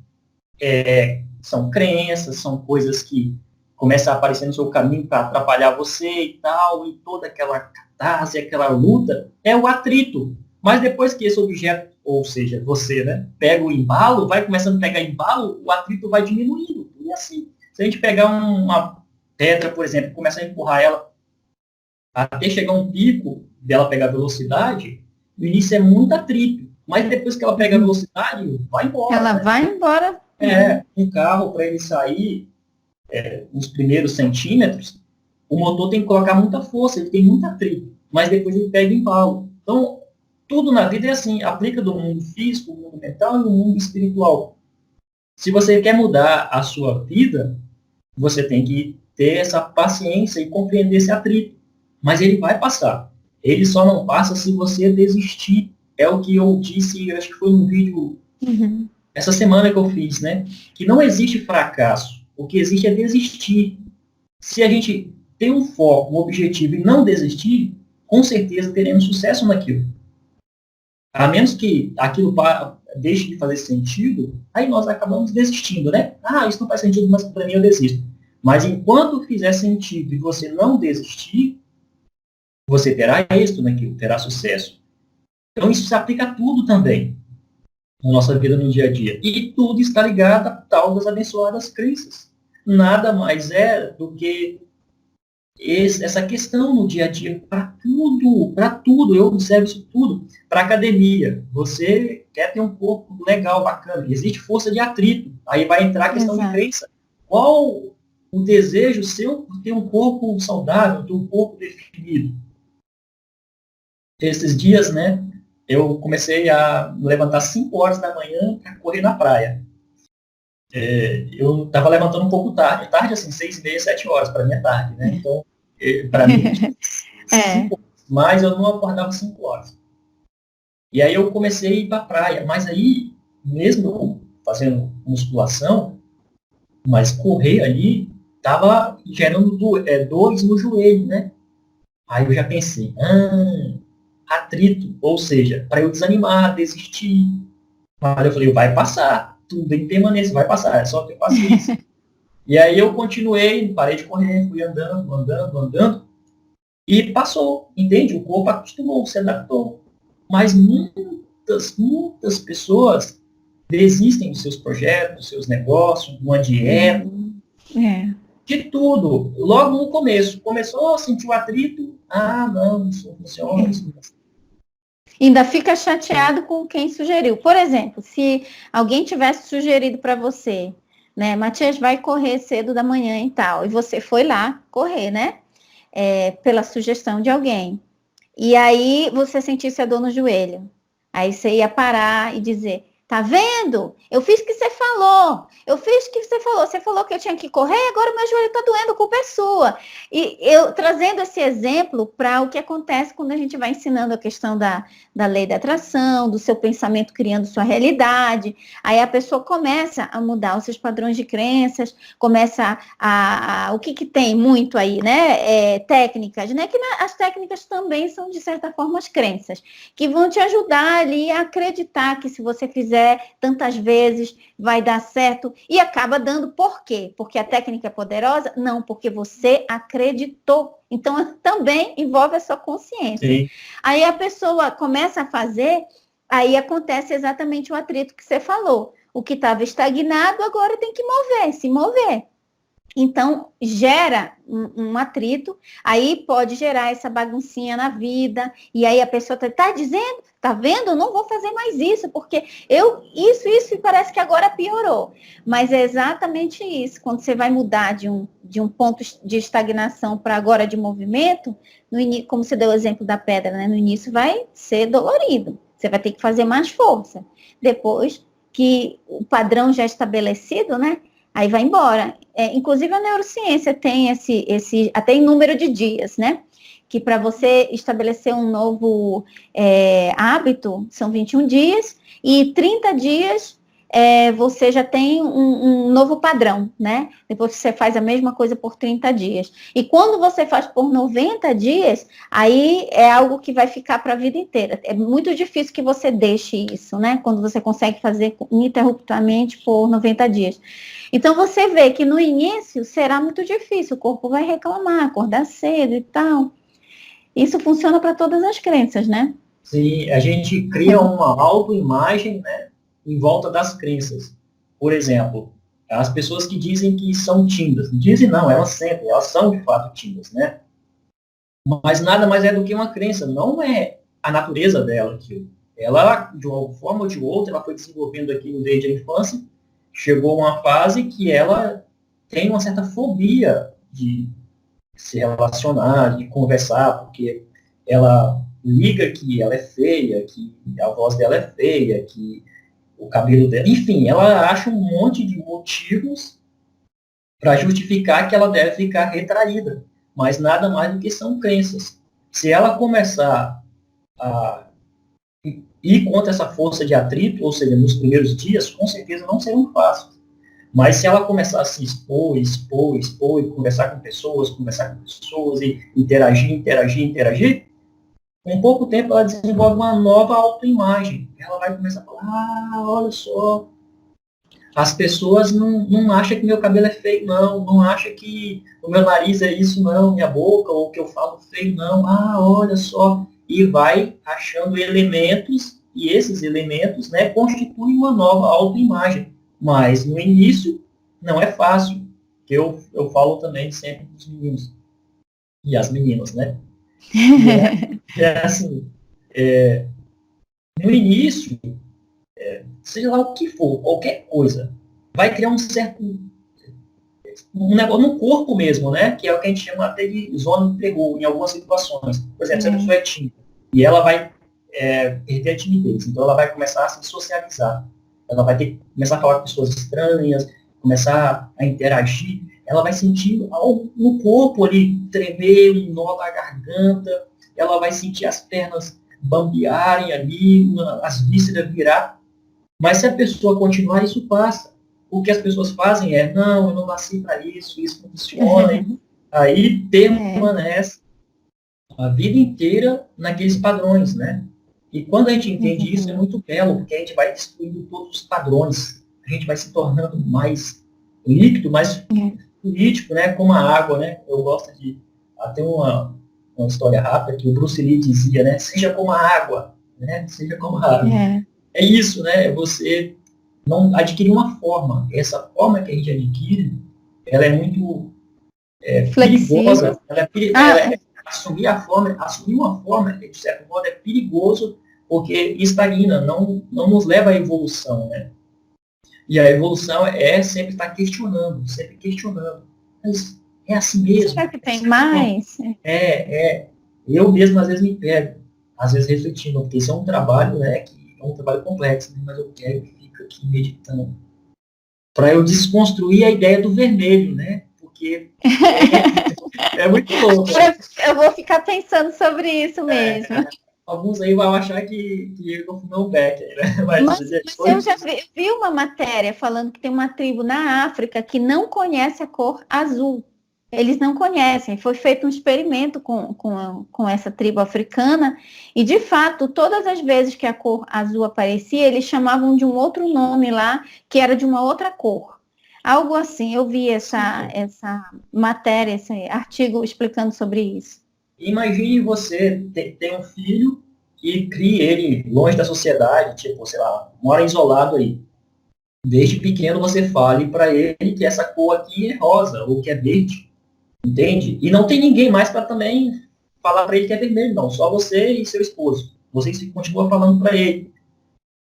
São crenças, são coisas que começam a aparecer no seu caminho para atrapalhar você e tal, e toda aquela catarse, aquela luta, é o atrito. Mas depois que esse objeto, ou seja, você, né, pega o embalo, vai começando a pegar embalo, o atrito vai diminuindo. E assim, se a gente pegar uma pedra, por exemplo, e começar a empurrar ela até chegar um pico dela pegar velocidade, no início é muito atrito. Mas depois que ela pega a velocidade, vai embora. Ela vai embora. Um carro, para ele sair nos primeiros centímetros, o motor tem que colocar muita força, ele tem muito atrito, mas depois ele pega embalo. Então, tudo na vida é assim, aplica do mundo físico, do mundo mental e do mundo espiritual. Se você quer mudar a sua vida, você tem que ter essa paciência e compreender esse atrito. Mas ele vai passar. Ele só não passa se você desistir. É o que eu disse, acho que foi no vídeo essa semana que eu fiz, né? Que não existe fracasso. O que existe é desistir. Se a gente tem um foco, um objetivo e não desistir, com certeza teremos sucesso naquilo. A menos que aquilo deixe de fazer sentido, aí nós acabamos desistindo, né? Isso não faz sentido, mas para mim eu desisto. Mas enquanto fizer sentido e você não desistir, você terá êxito naquilo, terá sucesso. Então isso se aplica a tudo também, na nossa vida no dia a dia. E tudo está ligado a tal das abençoadas crenças. Nada mais é do que essa questão no dia a dia, para tudo, eu observo isso tudo. Para academia, você quer ter um corpo legal, bacana, existe força de atrito, aí vai entrar a questão de crença. Qual o desejo seu por ter um corpo saudável, ter um corpo definido? Esses dias, né, eu comecei a levantar 5 horas da manhã para correr na praia. Eu estava levantando um pouco tarde assim, 6h30, 7 horas, para mim é tarde, né? Então, Para mim, É. 5 horas, mas eu não acordava 5 horas. E aí eu comecei a ir para a praia, mas aí, mesmo eu fazendo musculação, mas correr ali estava gerando dores no joelho, né? Aí eu já pensei, atrito, ou seja, para eu desanimar, desistir. Mas eu falei, vai passar, tudo em permanência, vai passar, é só ter paciência. E aí eu continuei, parei de correr, fui andando, andando, andando, e passou, entende? O corpo acostumou, se adaptou. Mas muitas pessoas desistem dos seus projetos, dos seus negócios, de uma dieta, É. de tudo. Logo no começo, começou a sentir o atrito, não, isso não funciona, isso não funciona. Ainda fica chateado com quem sugeriu. Por exemplo, se alguém tivesse sugerido para você, né, Matias vai correr cedo da manhã e tal, e você foi lá correr, né, pela sugestão de alguém. E aí você sentisse a dor no joelho. Aí você ia parar e dizer, tá vendo? Eu fiz o que você falou. Eu fiz o que você falou. Você falou que eu tinha que correr, agora o meu joelho tá doendo, a culpa é sua. E eu trazendo esse exemplo para o que acontece quando a gente vai ensinando a questão da lei da atração, do seu pensamento criando sua realidade. Aí a pessoa começa a mudar os seus padrões de crenças, começa o que tem muito aí, né? Técnicas, né? Que as técnicas também são, de certa forma, as crenças, que vão te ajudar ali a acreditar que se você fizer tantas vezes vai dar certo, e acaba dando. Por quê? Porque a técnica é poderosa? Não, porque você acreditou. Então, também envolve a sua consciência. Sim. Aí a pessoa começa a fazer, aí acontece exatamente o atrito que você falou. O que estava estagnado agora tem que se mover. Então, gera um atrito, aí pode gerar essa baguncinha na vida, e aí a pessoa tá dizendo, tá vendo? Eu não vou fazer mais isso, porque isso, e parece que agora piorou. Mas é exatamente isso, quando você vai mudar de um ponto de estagnação para agora de movimento, como você deu o exemplo da pedra, né? No início vai ser dolorido, você vai ter que fazer mais força. Depois que o padrão já é estabelecido, né? Aí vai embora. Inclusive a neurociência tem esse até em número de dias, né? Que para você estabelecer um novo hábito, são 21 dias, e 30 dias você já tem um novo padrão, né? Depois que você faz a mesma coisa por 30 dias. E quando você faz por 90 dias, aí é algo que vai ficar para a vida inteira. É muito difícil que você deixe isso, né? Quando você consegue fazer ininterruptamente por 90 dias. Então, você vê que no início será muito difícil, o corpo vai reclamar, acordar cedo e tal. Isso funciona para todas as crenças, né? Sim, a gente cria uma autoimagem, né, em volta das crenças. Por exemplo, as pessoas que dizem que são tímidas. Dizem não, elas sentem, elas são de fato tímidas, né? Mas nada mais é do que uma crença, não é a natureza dela aquilo. Ela, de uma forma ou de outra, ela foi desenvolvendo aquilo desde a infância, chegou a uma fase que ela tem uma certa fobia de se relacionar, de conversar, porque ela liga que ela é feia, que a voz dela é feia, que o cabelo dela, enfim, ela acha um monte de motivos para justificar que ela deve ficar retraída, mas nada mais do que são crenças. Se ela começar a ir contra essa força de atrito, ou seja, nos primeiros dias, com certeza não serão fáceis. Mas se ela começar a se expor, e conversar com pessoas, e interagir, com pouco tempo ela desenvolve uma nova autoimagem. Ela vai começar a falar, olha só, as pessoas não acham que meu cabelo é feio, não acham que o meu nariz é isso, não, minha boca, ou que eu falo feio, não, olha só, e vai achando elementos, e esses elementos, né, constituem uma nova autoimagem. Mas no início não é fácil, que eu falo também sempre dos meninos e as meninas, né? Assim, no início, seja lá o que for, qualquer coisa, vai criar um negócio no corpo mesmo, né? Que é o que a gente chama até de zona de terror em algumas situações. Por exemplo, se a pessoa é tímida e ela vai perder a timidez, então ela vai começar a se socializar. Ela vai ter que começar a falar com pessoas estranhas, começar a interagir. ela vai sentir algo no corpo ali, tremer, um nó na garganta, ela vai sentir as pernas bambearem ali, as vísceras virar. Mas se a pessoa continuar, isso passa. O que as pessoas fazem é, não, eu não nasci para isso, isso não funciona. Aí permanece a vida inteira naqueles padrões, né? E quando a gente entende isso, é muito belo, porque a gente vai destruindo todos os padrões. A gente vai se tornando mais líquido, mais político, né? Como a água, né? Eu gosto de... Tem uma história rápida que o Bruce Lee dizia, né? Seja como a água, né? Seja como a água. É isso, né? É você não adquirir uma forma. Essa forma que a gente adquire, ela é muito perigosa. Assumir uma forma, de certo modo, é perigoso, porque estagna, não nos leva à evolução, né? E a evolução é sempre estar questionando, sempre questionando. Mas é assim mesmo? Será que tem mais? Eu mesmo, às vezes, me pego, às vezes, refletindo, porque isso é um trabalho, né, que é um trabalho complexo, né, mas eu quero que fique aqui meditando. Para eu desconstruir a ideia do vermelho, né? Porque é muito louco. Eu vou ficar pensando sobre isso mesmo. Alguns aí vão achar que eu fumei um beck, né? Mas eu já vi uma matéria falando que tem uma tribo na África que não conhece a cor azul. Eles não conhecem. Foi feito um experimento com essa tribo africana e, de fato, todas as vezes que a cor azul aparecia, eles chamavam de um outro nome lá, que era de uma outra cor. Algo assim, eu vi essa matéria, esse artigo explicando sobre isso. Imagine você ter um filho e crie ele longe da sociedade, tipo, sei lá, mora isolado aí. Desde pequeno você fale para ele que essa cor aqui é rosa ou que é verde. Entende? E não tem ninguém mais para também falar para ele que é vermelho, não. Só você e seu esposo. Vocês continuam falando para ele.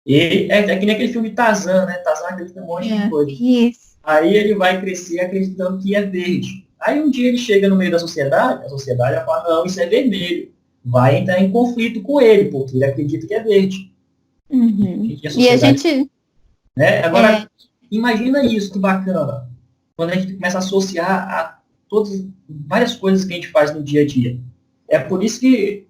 E é que nem aquele filme Tarzan, né? Tarzan acredita em um monte de coisa. Isso. Aí ele vai crescer acreditando que é verde. Aí um dia ele chega no meio da sociedade, a sociedade vai falar, não, isso é vermelho. Vai entrar em conflito com ele, porque ele acredita que é verde. E a gente... Né? Agora, imagina isso, que bacana. Quando a gente começa a associar a várias coisas que a gente faz no dia a dia. É por isso que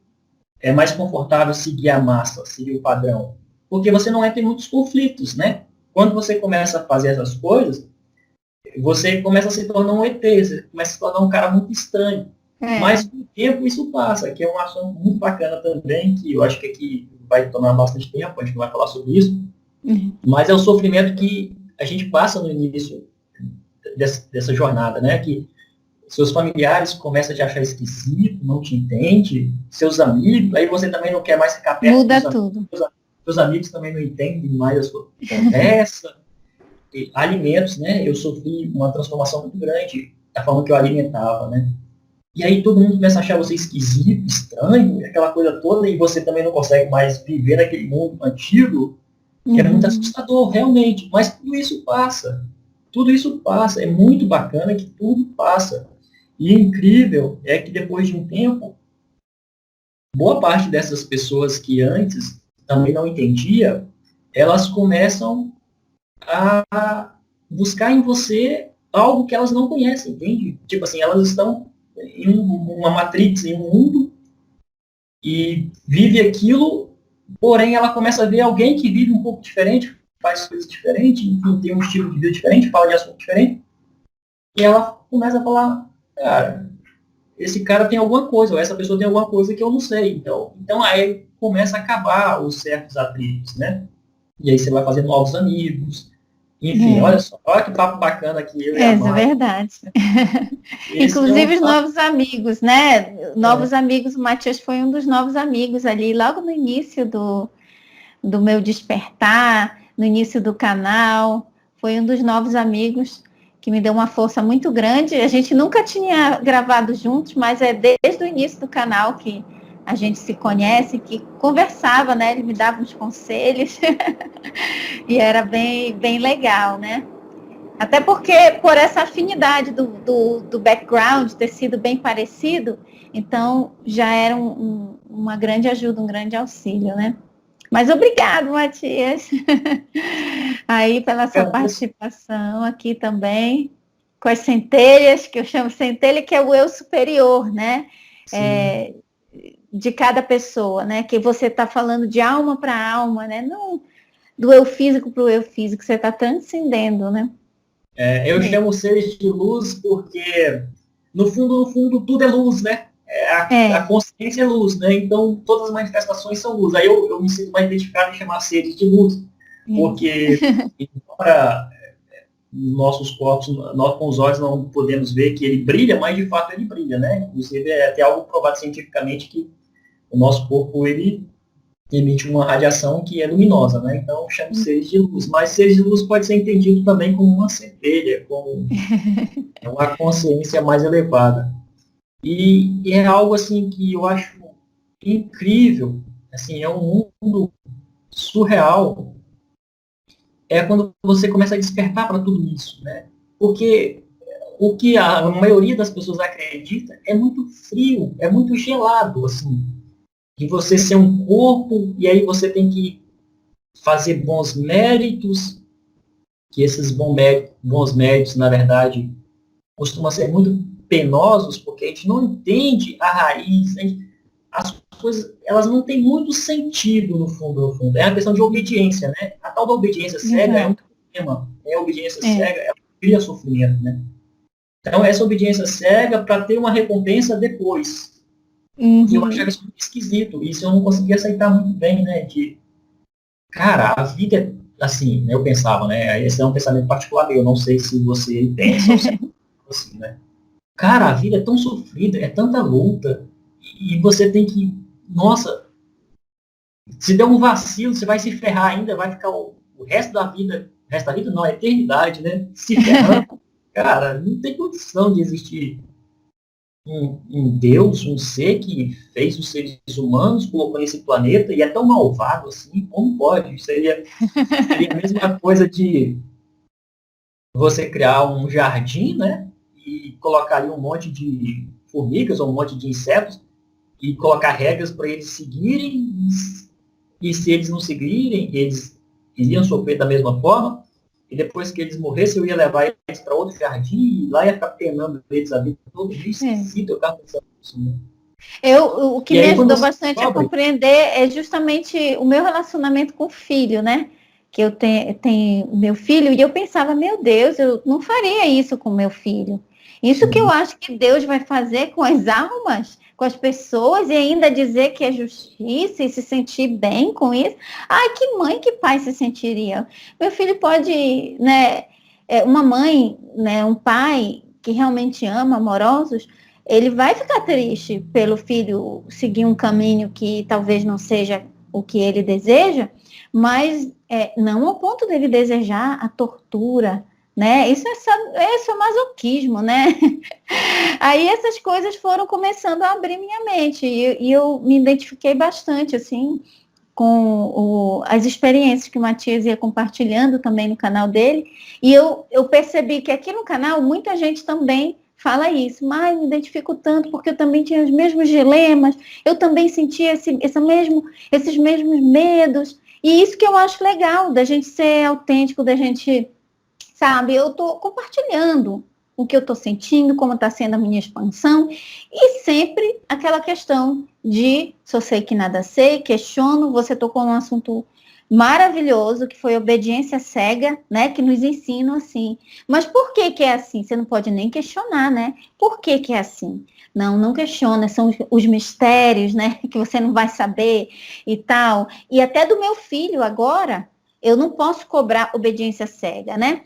é mais confortável seguir a massa, seguir o padrão. Porque você não entra em muitos conflitos, né? Quando você começa a fazer essas coisas, você começa a se tornar um ET, você começa a se tornar um cara muito estranho. Mas com o tempo isso passa, que é um assunto muito bacana também, que eu acho que aqui vai tomar bastante tempo, a gente não vai falar sobre isso. Mas é o sofrimento que a gente passa no início dessa jornada, né? Que seus familiares começam a te achar esquisito, não te entende, seus amigos, aí você também não quer mais ficar perto. Muda tudo. Seus amigos também não entendem mais a sua conversa. Alimentos, né? Eu sofri uma transformação muito grande da forma que eu alimentava, né? E aí todo mundo começa a achar você esquisito, estranho, aquela coisa toda, e você também não consegue mais viver naquele mundo antigo, que era muito assustador, realmente. Mas tudo isso passa. Tudo isso passa. É muito bacana que tudo passa. E incrível é que depois de um tempo, boa parte dessas pessoas que antes também não entendia, elas começam a buscar em você algo que elas não conhecem, entende? Tipo assim, elas estão em uma matrix, em um mundo, e vive aquilo, porém ela começa a ver alguém que vive um pouco diferente, faz coisas diferentes, enfim, tem um estilo de vida diferente, fala de assunto diferente, e ela começa a falar, cara, esse cara tem alguma coisa, ou essa pessoa tem alguma coisa que eu não sei. Então aí começa a acabar os certos atritos, né? E aí você vai fazendo novos amigos. Enfim, olha só, olha que papo bacana aqui. Eu e a Mari. É verdade. Inclusive os novos amigos, né? Novos amigos, o Matias foi um dos novos amigos ali, logo no início do meu despertar, no início do canal. Foi um dos novos amigos que me deu uma força muito grande. A gente nunca tinha gravado juntos, mas é desde o início do canal que a gente se conhece, que conversava, né? Ele me dava uns conselhos e era bem, bem legal, né? Até porque, por essa afinidade do background ter sido bem parecido, então já era uma grande ajuda, um grande auxílio, né? Mas obrigado, Matias, aí pela sua participação aqui também. com as centelhas, que eu chamo centelha, que é o eu superior, né? De cada pessoa, né? Que você está falando de alma para alma, né? Não do eu físico para o eu físico, você está transcendendo, né? Eu chamo seres de luz porque, no fundo, tudo é luz, né? A consciência é luz, né? Então, todas as manifestações são luz. Aí eu me sinto mais identificado em chamar seres de luz, porque, embora nossos corpos, nós com os olhos não podemos ver que ele brilha, mas de fato ele brilha, né? Inclusive, é até algo provado cientificamente que o nosso corpo, ele emite uma radiação que é luminosa, né? Então, chamo seres de luz. Mas seres de luz pode ser entendido também como uma centelha, como uma consciência mais elevada. E é algo, assim, que eu acho incrível, assim, é um mundo surreal, é quando você começa a despertar para tudo isso, né? Porque o que a maioria das pessoas acredita é muito frio, é muito gelado, assim, de você ser um corpo, e aí você tem que fazer bons méritos, que esses bons méritos, na verdade, costumam ser muito penosos, porque a gente não entende a raiz, as coisas, elas não têm muito sentido no fundo, no fundo. É uma questão de obediência, né? A tal da obediência cega é um problema. A obediência cega, ela cria sofrimento, né? Então, essa obediência cega para ter uma recompensa depois. E eu achava isso muito esquisito. Isso eu não conseguia aceitar muito bem, né? De, cara, a vida é assim, né? Eu pensava, né? Esse é um pensamento particular meu. Eu não sei se você pensa ou se é assim, né? Cara, a vida é tão sofrida, é tanta luta. E você tem que, nossa, se der um vacilo, você vai se ferrar ainda, vai ficar o resto da vida não, a eternidade, né? Se ferrando. Cara, não tem condição de existir um Deus, um ser que fez os seres humanos, colocou nesse planeta e é tão malvado assim, como pode? Seria a mesma coisa de você criar um jardim, né? E colocar ali um monte de formigas ou um monte de insetos e colocar regras para eles seguirem, e se eles não seguirem, eles iriam sofrer da mesma forma, e depois que eles morressem, eu ia levar eles para outro jardim, e lá ia ficar penando eles a vida toda, meio esquisito, eu estava pensando nisso, né? O que me ajudou bastante a compreender é justamente o meu relacionamento com o filho, né? Que eu tenho meu filho, e eu pensava, meu Deus, eu não faria isso com meu filho. Isso que eu acho que Deus vai fazer com as almas, com as pessoas, e ainda dizer que é justiça e se sentir bem com isso. Ai, que mãe, que pai se sentiria? Meu filho pode, né? Uma mãe, né? Um pai que realmente ama, amorosos, ele vai ficar triste pelo filho seguir um caminho que talvez não seja o que ele deseja, mas não ao ponto dele desejar a tortura, né? Isso é masoquismo, né? Aí essas coisas foram começando a abrir minha mente e eu me identifiquei bastante, assim, com as experiências que o Matias ia compartilhando também no canal dele, e eu percebi que aqui no canal muita gente também fala isso, mas me identifico tanto porque eu também tinha os mesmos dilemas, eu também sentia esses mesmos medos, e isso que eu acho legal, da gente ser autêntico, da gente, sabe, eu tô compartilhando o que eu estou sentindo, como está sendo a minha expansão, e sempre aquela questão de só sei que nada sei, questiono, você tocou num assunto maravilhoso, que foi obediência cega, né, que nos ensinam assim. Mas por que que é assim? Você não pode nem questionar, né? Por que que é assim? Não questiona, são os mistérios, né, que você não vai saber e tal. E até do meu filho agora, eu não posso cobrar obediência cega, né?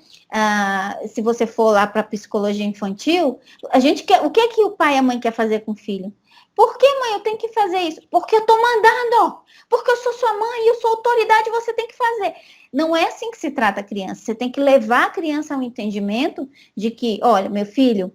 Se você for lá para psicologia infantil, a gente quer, o que é que o pai e a mãe quer fazer com o filho? Por que, mãe, eu tenho que fazer isso? Porque eu tô mandando, porque eu sou sua mãe e eu sou autoridade, você tem que fazer. Não é assim que se trata a criança. Você tem que levar a criança ao entendimento de que, olha, meu filho,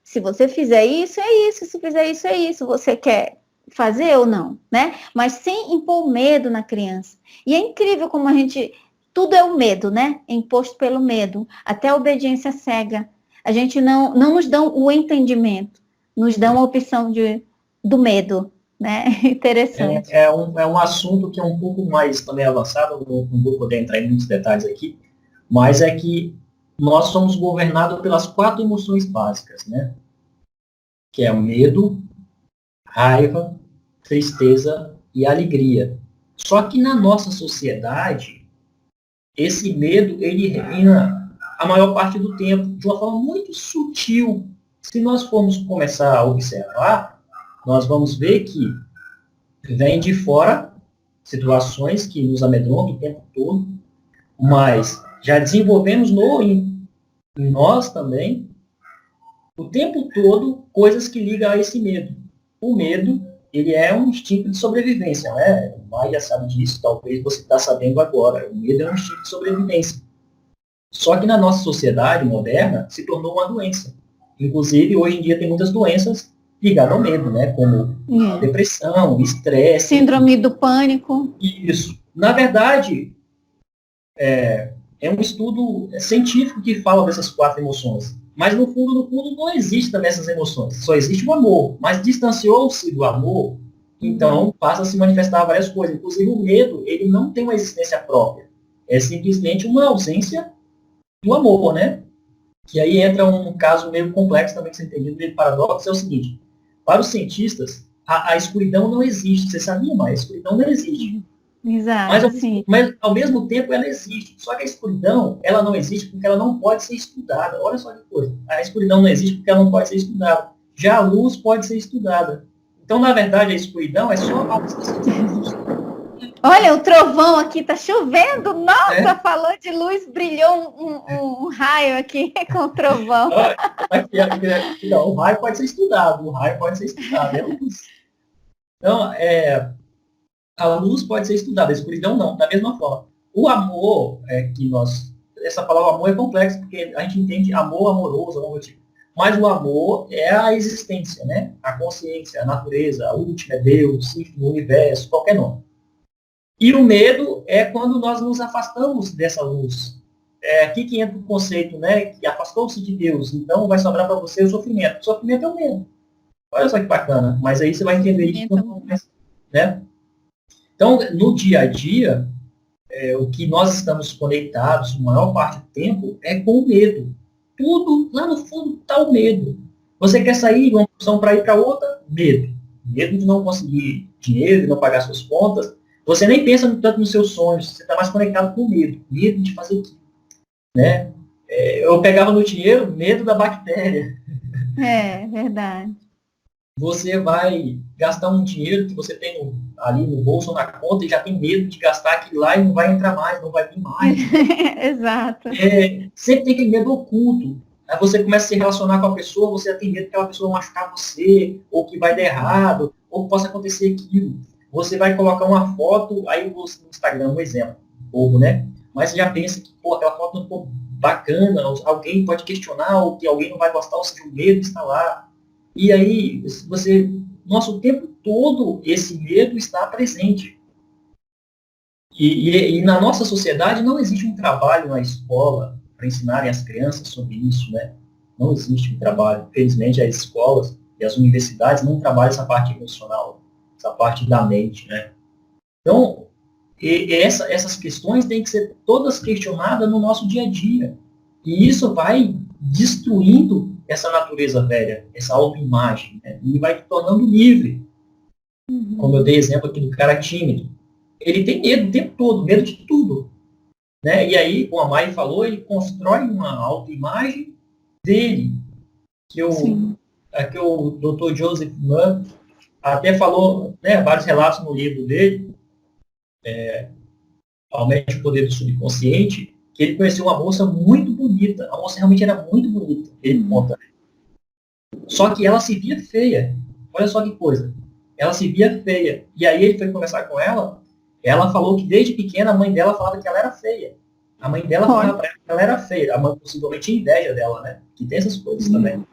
se você fizer isso, é isso, se fizer isso, é isso. Você quer fazer ou não, né? Mas sem impor medo na criança. E é incrível como a gente... Tudo é o medo, né? É imposto pelo medo. Até a obediência cega. A gente não nos dão o entendimento. Nos dão a opção do medo, né? Interessante. É um assunto que é um pouco mais também avançado, não vou poder entrar em muitos detalhes aqui, mas é que nós somos governados pelas 4 emoções básicas, né? Que é o medo, raiva, tristeza e alegria. Só que na nossa sociedade, esse medo, ele reina a maior parte do tempo, de uma forma muito sutil. Se nós formos começar a observar, nós vamos ver que vem de fora situações que nos amedrontam o tempo todo, mas já desenvolvemos em nós também, o tempo todo, coisas que ligam a esse medo. O medo, ele é um instinto de sobrevivência, né? O Maia sabe disso, talvez você está sabendo agora. O medo é um instinto de sobrevivência. Só que na nossa sociedade moderna, se tornou uma doença. Inclusive, hoje em dia tem muitas doenças ligadas ao medo, né? Como depressão, estresse. Síndrome do pânico. Isso. Na verdade, é um estudo científico que fala dessas 4 emoções. Mas no fundo, não existe também essas emoções. Só existe o amor. Mas distanciou-se do amor, então passa a se manifestar várias coisas. Inclusive o medo, ele não tem uma existência própria. É simplesmente uma ausência do amor, né? Que aí entra um caso meio complexo também que você entende, meio paradoxo, é o seguinte. Para os cientistas, a escuridão não existe. Você sabia, mas a escuridão não existe. Exato, mas, ao mesmo tempo, ela existe. Só que a escuridão, ela não existe porque ela não pode ser estudada. Olha só que coisa. A escuridão não existe porque ela não pode ser estudada. Já a luz pode ser estudada. Então, na verdade, a escuridão é só algo que você Olha, o trovão aqui tá chovendo. Nossa, falou de luz, brilhou um raio aqui com o trovão. Não, o raio pode ser estudado. O raio pode ser estudado. Então, a luz pode ser estudada, a escuridão não, da mesma forma. O amor, essa palavra amor é complexa, porque a gente entende amor amoroso, amor tipo. Mas o amor é a existência, né? A consciência, a natureza, a última, é Deus, o universo, qualquer nome. E o medo é quando nós nos afastamos dessa luz. É aqui que entra o conceito, né? Que afastou-se de Deus, então vai sobrar para você o sofrimento. O sofrimento é o medo. Olha só que bacana. Mas aí você vai entender isso, né? Então, no dia a dia, o que nós estamos conectados, a maior parte do tempo, é com o medo. Tudo, lá no fundo, está o medo. Você quer sair de uma profissão para ir para outra? Medo. Medo de não conseguir dinheiro, de não pagar suas contas. Você nem pensa tanto nos seus sonhos, você está mais conectado com o medo. Medo de fazer aquilo. Né? Eu pegava no dinheiro, medo da bactéria. É, verdade. Você vai gastar um dinheiro que você tem ali no bolso ou na conta e já tem medo de gastar aquilo lá e não vai entrar mais, não vai vir mais. Exato. Sempre tem aquele medo oculto. Aí você começa a se relacionar com a pessoa, você tem medo que aquela pessoa machucar você, ou que vai dar errado, ou que possa acontecer aquilo. Você vai colocar uma foto, aí no Instagram, um exemplo, bobo, né? Mas você já pensa que, aquela foto não ficou bacana, alguém pode questionar, ou que alguém não vai gostar, ou seja, o medo está lá. E aí, o tempo todo, esse medo está presente. E na nossa sociedade não existe um trabalho na escola para ensinarem as crianças sobre isso, né? Não existe um trabalho. Infelizmente, as escolas e as universidades não trabalham essa parte emocional, essa parte da mente, né? Então, essas questões têm que ser todas questionadas no nosso dia a dia. E isso vai destruindo essa natureza velha, essa autoimagem, né? E vai te tornando livre. Como eu dei exemplo aqui do cara tímido. Ele tem medo o tempo todo, medo de tudo. Né? E aí, como a Mai falou, ele constrói uma autoimagem dele, que o Dr. Joseph Mann até falou, né, vários relatos no livro dele, Aumente o Poder do Subconsciente, que ele conheceu uma moça muito bonita. A moça realmente era muito bonita, ele conta. Só que ela se via feia. Olha só que coisa. Ela se via feia. E aí ele foi conversar com ela. Ela falou que desde pequena a mãe dela falava que ela era feia. A mãe dela falava pra ela que ela era feia. A mãe possivelmente tinha inveja dela, né? Que tem essas coisas também.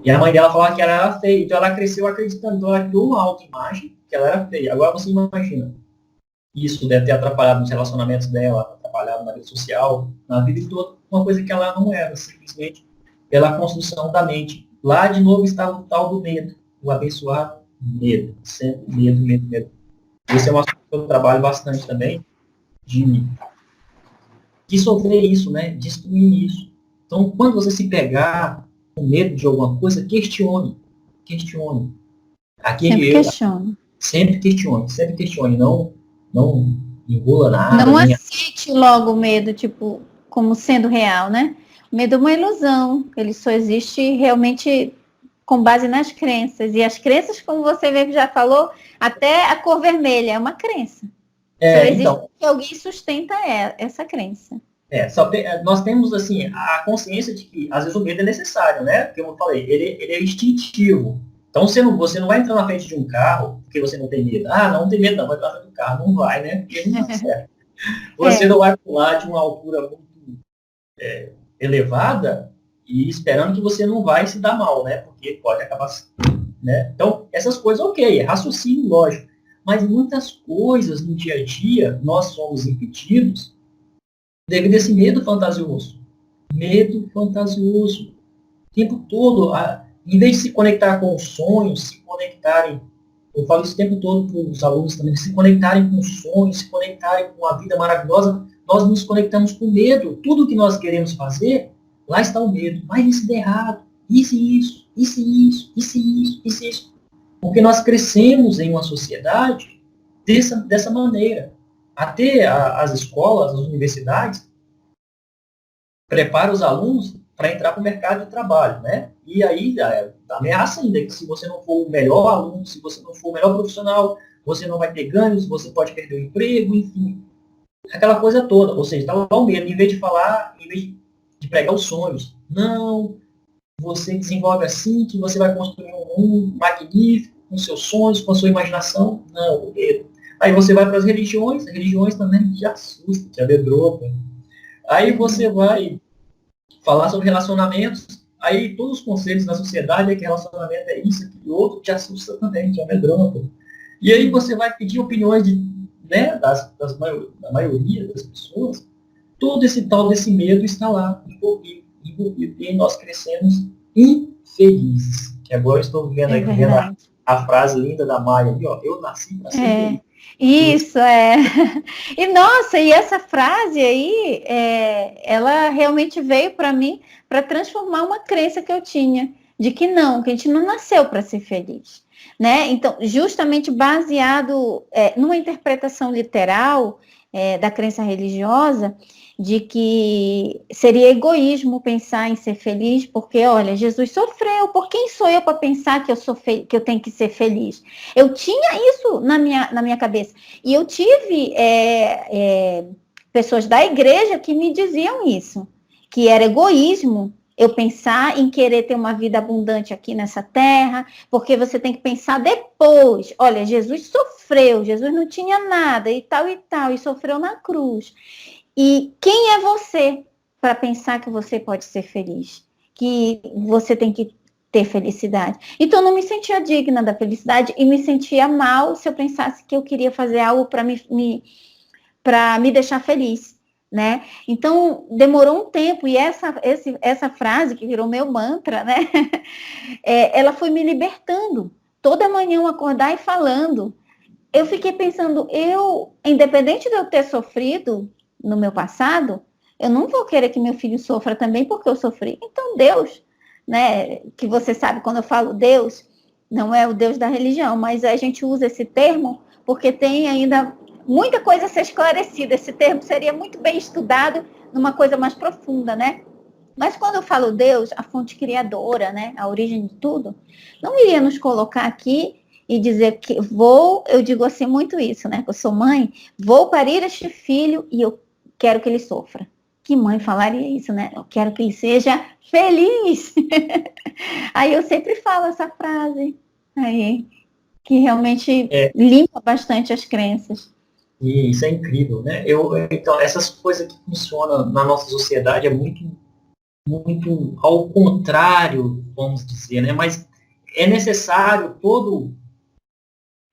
E a mãe dela falava que ela era feia. Então ela cresceu acreditando. Então ela criou uma autoimagem que ela era feia. Agora você imagina. Isso deve ter atrapalhado nos relacionamentos dela, atrapalhado na vida social, na vida toda. Uma coisa que ela não era, simplesmente pela construção da mente. Lá de novo estava o tal do medo. O abençoado medo. Sempre medo, medo, medo. Esse é um assunto que eu trabalho bastante também, de dissolver isso, né? Destruir isso. Então, quando você se pegar com medo de alguma coisa, questione. Sempre questiono. Sempre questione. Não engula nada. Não aceite logo o medo, tipo, como sendo real, né? O medo é uma ilusão. Ele só existe realmente com base nas crenças. E as crenças, como você mesmo já falou, até a cor vermelha é uma crença. Só existe Então, que alguém sustenta essa crença. nós temos assim a consciência de que às vezes o medo é necessário, né? Como eu falei, ele é instintivo. Então você não vai entrar na frente de um carro porque você não tem medo. Ah, não tem medo, não, vai entrar na frente do carro. Não vai, né? Porque não dá certo. Você não vai pular de uma altura muito elevada e esperando que você não vai se dar mal, né? Porque pode acabar, né? Então, essas coisas, ok, é raciocínio lógico. Mas muitas coisas no dia a dia nós somos impedidos devido a esse medo fantasioso. Medo fantasioso. O tempo todo, em vez de se conectar com os sonhos, se conectarem, eu falo isso o tempo todo para os alunos também, se conectarem com os sonhos, se conectarem com a vida maravilhosa, nós nos conectamos com medo. Tudo que nós queremos fazer, lá está o medo. Mas isso der errado. Isso. Porque nós crescemos em uma sociedade dessa maneira. Até as escolas, as universidades, preparam os alunos para entrar para o mercado de trabalho, né? E aí, ameaça ainda que se você não for o melhor aluno, se você não for o melhor profissional, você não vai ter ganhos, você pode perder o emprego, enfim. Aquela coisa toda. Ou seja, está lá o medo, em vez de pregar os sonhos. Não, você desenvolve assim que você vai construir um mundo magnífico, com seus sonhos, com a sua imaginação. Não, o medo. Aí você vai para as religiões também te assustam, te amedrontam. Aí você vai falar sobre relacionamentos, aí todos os conselhos da sociedade é que relacionamento é isso, aquilo, outro, te assusta também, te amedronta. E aí você vai pedir opiniões da maioria das pessoas, todo esse tal desse medo está lá, envolvido, e nós crescemos infelizes. Que agora eu estou vendo a frase linda da Maia ali, ó, eu nasci para ser feliz. Isso, é. E nossa, e essa frase aí, ela realmente veio para mim para transformar uma crença que eu tinha, de que a gente não nasceu para ser feliz, né? Então, justamente baseado numa interpretação literal da crença religiosa, de que seria egoísmo pensar em ser feliz, porque, olha, Jesus sofreu, por quem sou eu para pensar que eu tenho que ser feliz? Eu tinha isso na minha cabeça. E eu tive pessoas da igreja que me diziam isso, que era egoísmo eu pensar em querer ter uma vida abundante aqui nessa terra, porque você tem que pensar depois. Olha, Jesus sofreu, Jesus não tinha nada e tal, e sofreu na cruz. E quem é você para pensar que você pode ser feliz? Que você tem que ter felicidade? Então, eu não me sentia digna da felicidade e me sentia mal se eu pensasse que eu queria fazer algo para me deixar feliz, né? Então, demorou um tempo e essa frase que virou meu mantra, né? Ela foi me libertando. Toda manhã eu acordar e falando. Eu fiquei pensando, independente de eu ter sofrido no meu passado, eu não vou querer que meu filho sofra também porque eu sofri. Então Deus, né, que você sabe quando eu falo Deus, não é o Deus da religião, mas a gente usa esse termo porque tem ainda muita coisa a ser esclarecida. Esse termo seria muito bem estudado numa coisa mais profunda, né? Mas quando eu falo Deus, a fonte criadora, né, a origem de tudo, não iria nos colocar aqui e dizer que eu digo assim muito isso, né? Que eu sou mãe, vou parir este filho e eu quero que ele sofra. Que mãe falaria isso, né? Eu quero que ele seja feliz. Aí eu sempre falo essa frase aí, que realmente limpa bastante as crenças. E isso é incrível, né? Então, essas coisas que funcionam na nossa sociedade é muito, muito ao contrário, vamos dizer, né? Mas é necessário todo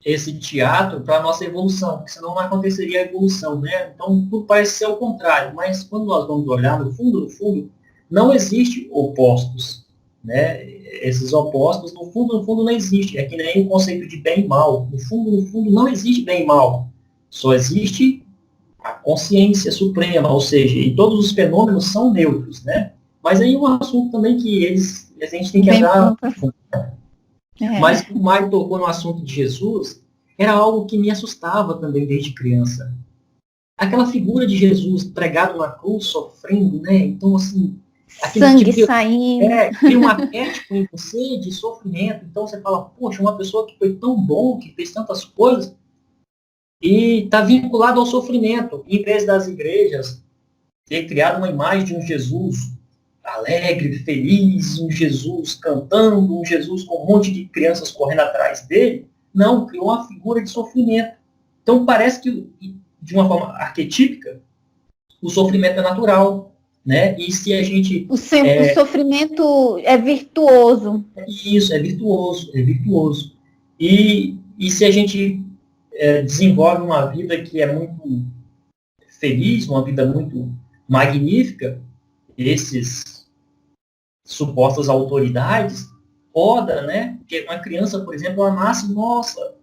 esse teatro para a nossa evolução, porque senão não aconteceria a evolução, né? Então, tudo parece ser o contrário, mas quando nós vamos olhar no fundo, não existe opostos, né? Esses opostos, no fundo, não existe. É que nem o conceito de bem e mal. No fundo, não existe bem e mal. Só existe a consciência suprema, ou seja, e todos os fenômenos são neutros, né? Mas aí um assunto também que a gente tem que Bem andar. profundo. É. Mas o Mário tocou no assunto de Jesus, era algo que me assustava também desde criança. Aquela figura de Jesus pregado na cruz, sofrendo, né? Então, assim, aquele Sangue tipo de, saindo. cria um arquétipo em você de sofrimento. Então você fala, poxa, uma pessoa que foi tão bom, que fez tantas coisas, e está vinculado ao sofrimento. Em vez das igrejas ter criado uma imagem de um Jesus alegre, feliz, um Jesus cantando, um Jesus com um monte de crianças correndo atrás dele, não, criou uma figura de sofrimento. Então parece que, de uma forma arquetípica, o sofrimento é natural, né? E se a gente... O sofrimento é virtuoso. Isso, é virtuoso, é virtuoso. E se a gente desenvolve uma vida que é muito feliz, uma vida muito magnífica, esses supostas autoridades podem, né? Porque uma criança, por exemplo, ela nasce, nossa,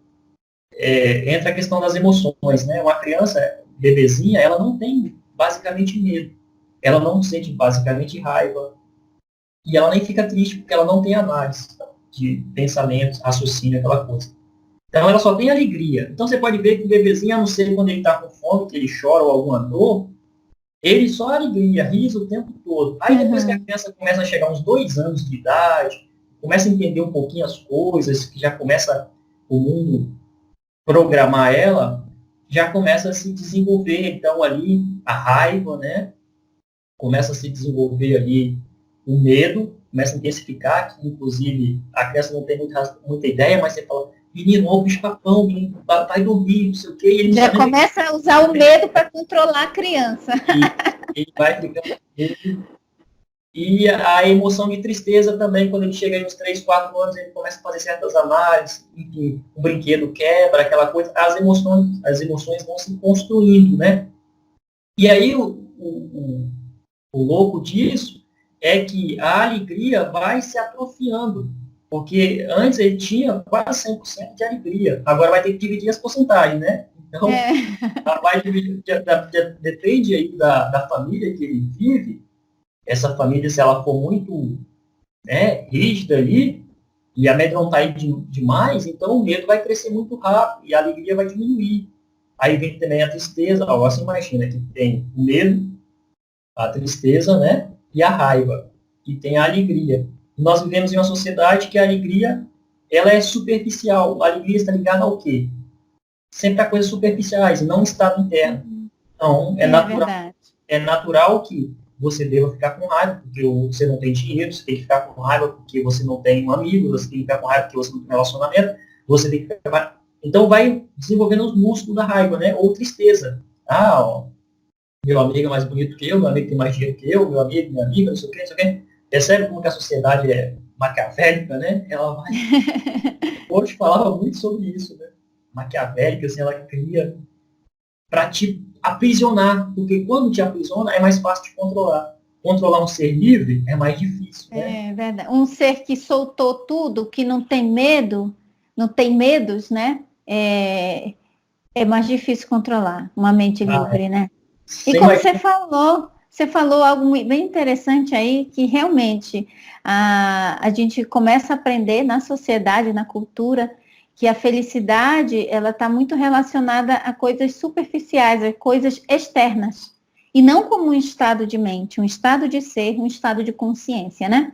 entra a questão das emoções, né? Uma criança, bebezinha, ela não tem basicamente medo. Ela não sente basicamente raiva. E ela nem fica triste porque ela não tem análise de pensamentos, raciocínio, aquela coisa. Então ela só tem alegria. Então você pode ver que o bebezinho, a não ser quando ele está com fome, que ele chora ou alguma dor, ele só alegria, riso o tempo todo. Aí depois que a criança começa a chegar uns 2 anos de idade, começa a entender um pouquinho as coisas, que já começa o mundo programar ela, já começa a se desenvolver, então, ali, a raiva, né? Começa a se desenvolver ali o medo, começa a intensificar, que inclusive a criança não tem muita ideia, mas você fala, menino, ó, o bicho-papão, menino, vai dormir, não sei o quê. E ele já começa a usar o medo para controlar a criança. E ele vai ficando com medo. E a emoção de tristeza também, quando ele chega aí uns 3, 4 anos, ele começa a fazer certas análises, enfim, o brinquedo quebra, aquela coisa, as emoções vão se construindo, né? E aí o louco disso é que a alegria vai se atrofiando, porque antes ele tinha quase 100% de alegria, agora vai ter que dividir as porcentagens, né? Então, vai dividir, depende aí da família que ele vive. Essa família, se ela for muito, né, rígida ali, e amedrontar ele demais, então o medo vai crescer muito rápido e a alegria vai diminuir. Aí vem também a tristeza. Ó, você imagina que tem o medo, a tristeza, né, e a raiva, e tem a alegria. Nós vivemos em uma sociedade que a alegria, ela é superficial. A alegria está ligada ao quê? Sempre a coisas superficiais, não estado interno. Então, é natural que você deva ficar com raiva porque você não tem dinheiro, você tem que ficar com raiva porque você não tem um amigo, você tem que ficar com raiva porque você não tem um relacionamento, você tem que ficar... Então vai desenvolvendo os músculos da raiva, né? Ou tristeza. Ah, ó, meu amigo é mais bonito que eu, meu amigo tem mais dinheiro que eu, meu amigo, minha amiga, não sei o quê, não sei o quê. Percebe como que a sociedade é maquiavélica, né? Ela vai... Hoje falava muito sobre isso, né? Maquiavélica, assim, ela cria para te aprisionar, porque quando te aprisiona é mais fácil de controlar. Controlar um ser livre é mais difícil, né? É verdade. Um ser que soltou tudo, que não tem medo, não tem medos, né? É mais difícil controlar uma mente livre, né? E como você falou algo bem interessante aí, que realmente a gente começa a aprender na sociedade, na cultura, que a felicidade ela está muito relacionada a coisas superficiais, a coisas externas, e não como um estado de mente, um estado de ser, um estado de consciência, né?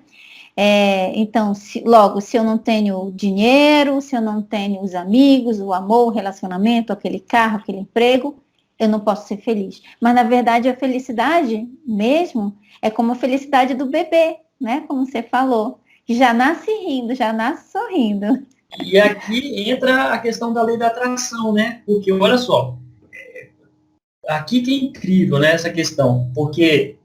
Então, se eu não tenho dinheiro, se eu não tenho os amigos, o amor, o relacionamento, aquele carro, aquele emprego, eu não posso ser feliz. Mas, na verdade, a felicidade mesmo é como a felicidade do bebê, né? Como você falou, que já nasce rindo, já nasce sorrindo. E aqui entra a questão da lei da atração, né? Porque, olha só, aqui que é incrível, né, essa questão, porque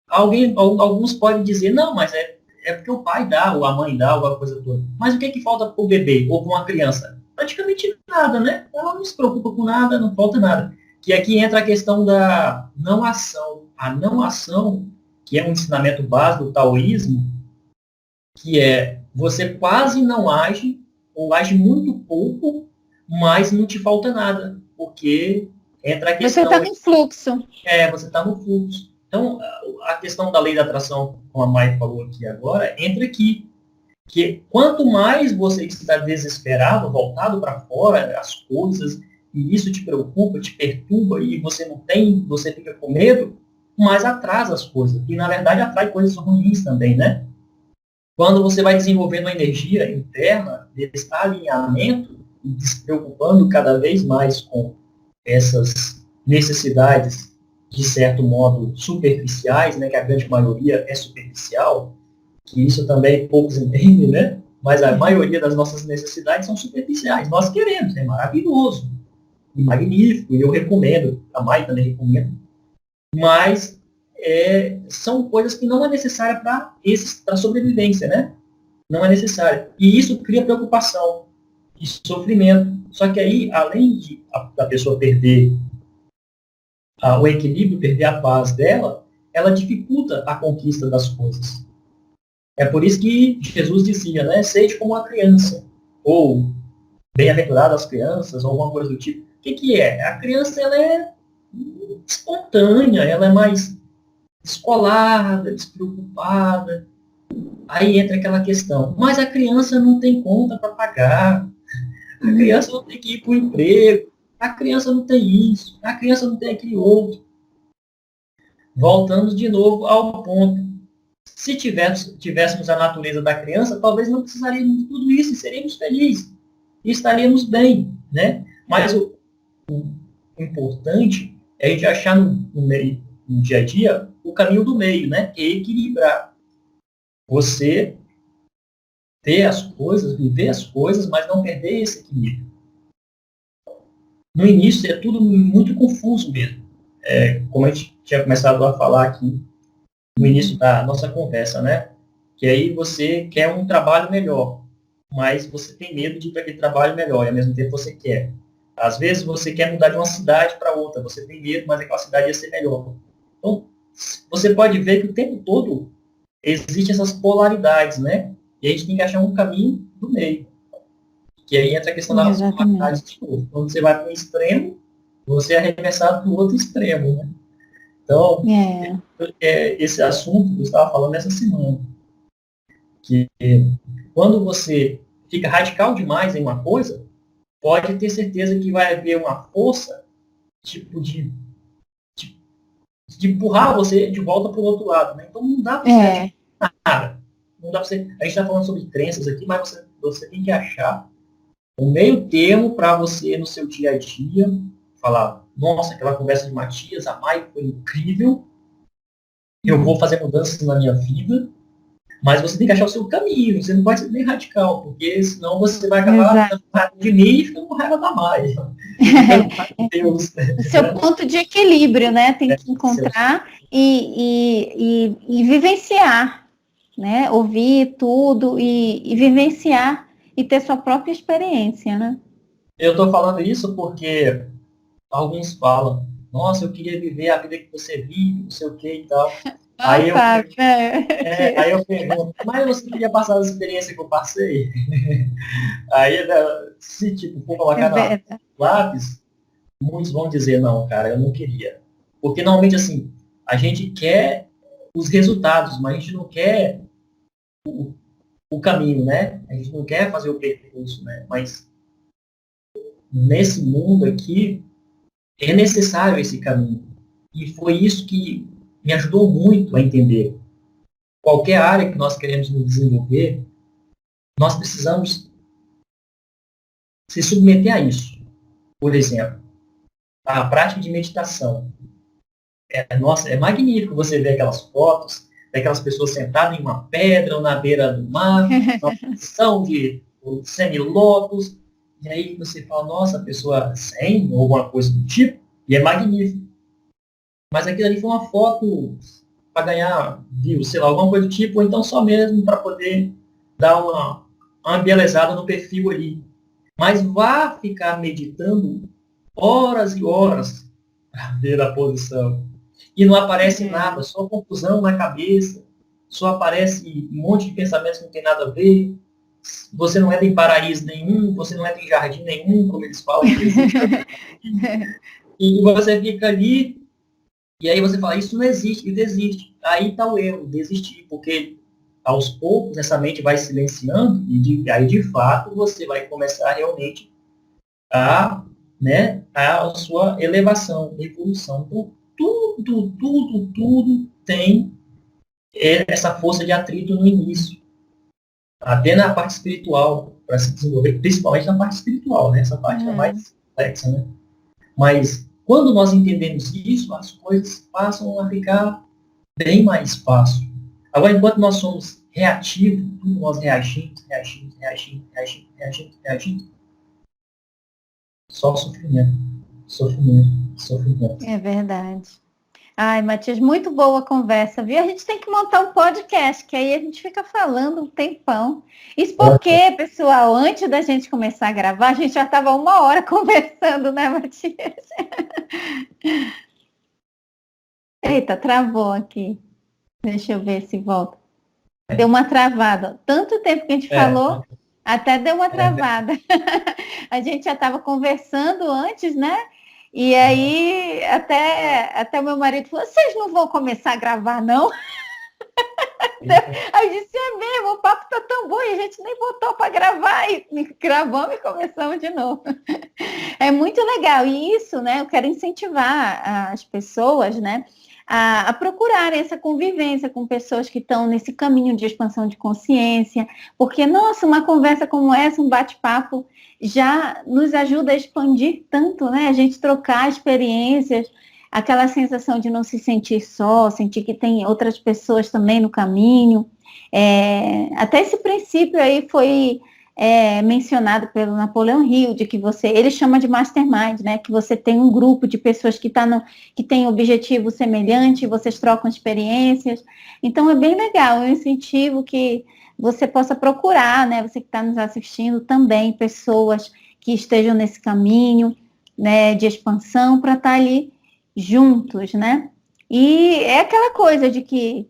alguns podem dizer, não, mas é porque o pai dá, ou a mãe dá, ou a coisa toda. Mas o que falta para o bebê, ou para uma criança? Praticamente nada, né? Ela não se preocupa com nada, não falta nada. Que aqui entra a questão da não ação. A não ação, que é um ensinamento básico do taoísmo, que é você quase não age, ou age muito pouco, mas não te falta nada. Porque entra a questão... Você está no fluxo. Você está no fluxo. Então, a questão da lei da atração, como a Mai falou aqui agora, entra aqui. Que quanto mais você está desesperado, voltado para fora, as coisas, e isso te preocupa, te perturba, e você fica com medo, mais atrasa as coisas. E, na verdade, atrai coisas ruins também, né? Quando você vai desenvolvendo uma energia interna, desse alinhamento, e se preocupando cada vez mais com essas necessidades, de certo modo, superficiais, né, que a grande maioria é superficial, que isso também poucos entendem, né? Mas a maioria das nossas necessidades são superficiais. Nós queremos, é maravilhoso, e magnífico, e eu recomendo, a Mai também recomenda, mas são coisas que não é necessária para a sobrevivência, né? Não é necessária. E isso cria preocupação e sofrimento. Só que aí, além da pessoa perder o equilíbrio, perder a paz dela, ela dificulta a conquista das coisas. É por isso que Jesus dizia, né? Seja como uma criança. Ou bem-aventurado as crianças, ou alguma coisa do tipo. O que é? A criança, ela é espontânea, ela é mais descolada, despreocupada. Aí entra aquela questão. Mas a criança não tem conta para pagar. A criança não tem que ir para o emprego. A criança não tem isso. A criança não tem aquele outro. Voltamos de novo ao ponto. Se tivéssemos a natureza da criança, talvez não precisaríamos de tudo isso e seríamos felizes. E estaríamos bem, né? Mas o importante é a gente achar no meio, no dia a dia, o caminho do meio, né? Equilibrar. Você ter as coisas, viver as coisas, mas não perder esse equilíbrio. No início é tudo muito confuso mesmo. Como a gente tinha começado a falar aqui no início da nossa conversa, né? Que aí você quer um trabalho melhor, mas você tem medo de ir para aquele trabalho melhor e ao mesmo tempo você quer. Às vezes você quer mudar de uma cidade para outra, você tem medo, mas aquela cidade ia ser melhor. Então, você pode ver que o tempo todo existem essas polaridades, né? E a gente tem que achar um caminho do meio. Que aí entra a questão da polaridade de novo. Quando você vai para um extremo, você é arremessado para o outro extremo, né? Então, esse assunto que eu estava falando essa semana. Que quando você fica radical demais em uma coisa, pode ter certeza que vai haver uma força tipo de empurrar você de volta para o outro lado, né? Então não dá para você nada. Não dá para você. A gente está falando sobre crenças aqui, mas você tem que achar um meio termo para você no seu dia a dia falar, nossa, aquela conversa de Matias, a Mai foi incrível, eu vou fazer mudanças na minha vida, mas você tem que achar o seu caminho, você não pode ser bem radical, porque senão você vai acabar ficando com raiva de mim e ficando com raiva da Mai. Deus. O seu ponto de equilíbrio, né? Tem que encontrar e vivenciar, né? Ouvir tudo e vivenciar e ter sua própria experiência, né? Eu estou falando isso porque alguns falam, nossa, eu queria viver a vida que você vive, não sei o que e tal. Aí eu pergunto, mas você queria passar a experiência que eu passei? Aí, se tipo, for colocar na lápis, muitos vão dizer, não, cara, eu não queria. Porque normalmente, assim, a gente quer os resultados, mas a gente não quer o caminho, né? A gente não quer fazer o percurso, né? Mas nesse mundo aqui, é necessário esse caminho. E foi isso que me ajudou muito a entender. Qualquer área que nós queremos nos desenvolver, nós precisamos se submeter a isso. Por exemplo, a prática de meditação. Nossa, é magnífico você ver aquelas fotos daquelas pessoas sentadas em uma pedra ou na beira do mar, uma posição de semilótus, e aí você fala, nossa, a pessoa zen ou alguma coisa do tipo, e é magnífico. Mas aquilo ali foi uma foto para ganhar views, sei lá, alguma coisa do tipo, ou então só mesmo para poder dar uma belezada no perfil ali. Mas vá ficar meditando horas e horas para ver a posição. E não aparece nada, só confusão na cabeça, só aparece um monte de pensamentos que não tem nada a ver. Você não entra em paraíso nenhum, você não entra em jardim nenhum, como eles falam. E você fica ali E aí você fala, isso não existe, e desiste. Aí está o erro, desistir, porque aos poucos essa mente vai silenciando e aí de fato você vai começar realmente a, né, a sua elevação, evolução. Então, tudo tem essa força de atrito no início. Até na parte espiritual, para se desenvolver, principalmente na parte espiritual, né? Essa parte é mais complexa, né? Mas quando nós entendemos isso, as coisas passam a ficar bem mais fácil. Agora, enquanto nós somos reativos, tudo nós reagimos, só sofrimento, sofrimento, sofrimento. É verdade. Ai, Matias, muito boa a conversa, viu? A gente tem que montar um podcast, que aí a gente fica falando um tempão. Isso porque, pessoal, antes da gente começar a gravar, a gente já estava 1 hora conversando, né, Matias? Eita, travou aqui. Deixa eu ver se volta. Deu uma travada. Tanto tempo que a gente falou, até deu uma travada. A gente já estava conversando antes, né? E aí, até o meu marido falou, vocês não vão começar a gravar, não? Aí eu disse, é mesmo, o papo tá tão bom e a gente nem botou para gravar. E gravamos e começamos de novo. É muito legal. E isso, né, eu quero incentivar as pessoas, né, a procurarem essa convivência com pessoas que estão nesse caminho de expansão de consciência, porque, nossa, uma conversa como essa, um bate-papo, já nos ajuda a expandir tanto, né? A gente trocar experiências, aquela sensação de não se sentir só, sentir que tem outras pessoas também no caminho. Até esse princípio aí foi mencionado pelo Napoleão Hill, de que ele chama de mastermind, né? Que você tem um grupo de pessoas que tem objetivo semelhante, vocês trocam experiências. Então é bem legal, eu incentivo que você possa procurar, né? Você que está nos assistindo também, pessoas que estejam nesse caminho, né, de expansão, para estar ali juntos, né? E é aquela coisa de que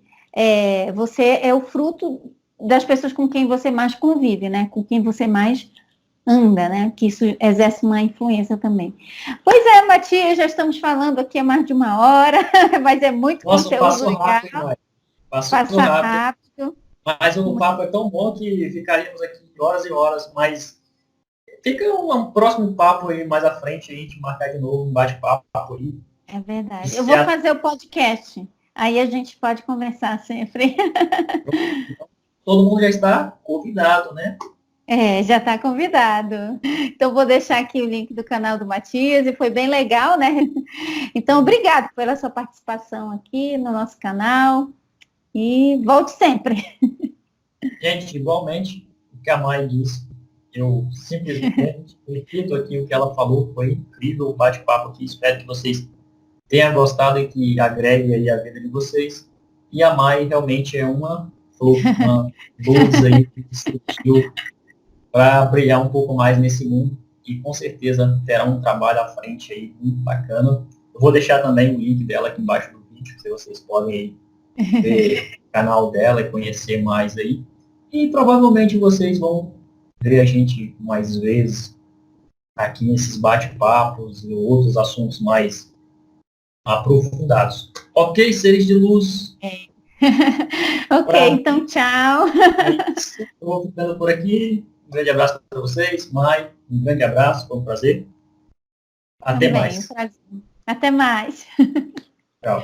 você é o fruto das pessoas com quem você mais convive, né? Com quem você mais anda, né? Que isso exerce uma influência também. Pois é, Matias, já estamos falando aqui há mais de 1 hora, mas é muito conteúdo Passou legal. rápido, Passou rápido. Mas o papo é tão bom que ficaríamos aqui horas e horas, mas fica um próximo papo aí mais à frente, a gente marcar de novo um bate-papo aí. É verdade. Eu vou fazer o podcast, aí a gente pode conversar sempre. Todo mundo já está convidado, né? Já está convidado. Então, vou deixar aqui o link do canal do Matias, e foi bem legal, né? Então, obrigado pela sua participação aqui no nosso canal, e volte sempre. Gente, igualmente, o que a Mai disse, eu simplesmente repito aqui o que ela falou, foi incrível o bate-papo aqui, espero que vocês tenham gostado e que agregue aí a vida de vocês. E a Mai realmente é uma flor, uma luz aí que surgiu para brilhar um pouco mais nesse mundo, e com certeza terá um trabalho à frente aí muito bacana. Eu vou deixar também o link dela aqui embaixo do vídeo, se vocês podem ver o canal dela e conhecer mais aí. E provavelmente vocês vão ver a gente mais vezes aqui nesses bate-papos e outros assuntos mais aprofundados. Ok, seres de luz? Ok, então tchau. Eu vou ficando por aqui. Um grande abraço para vocês. Mai, um grande abraço, foi um prazer. Até mais. Até mais. Tchau.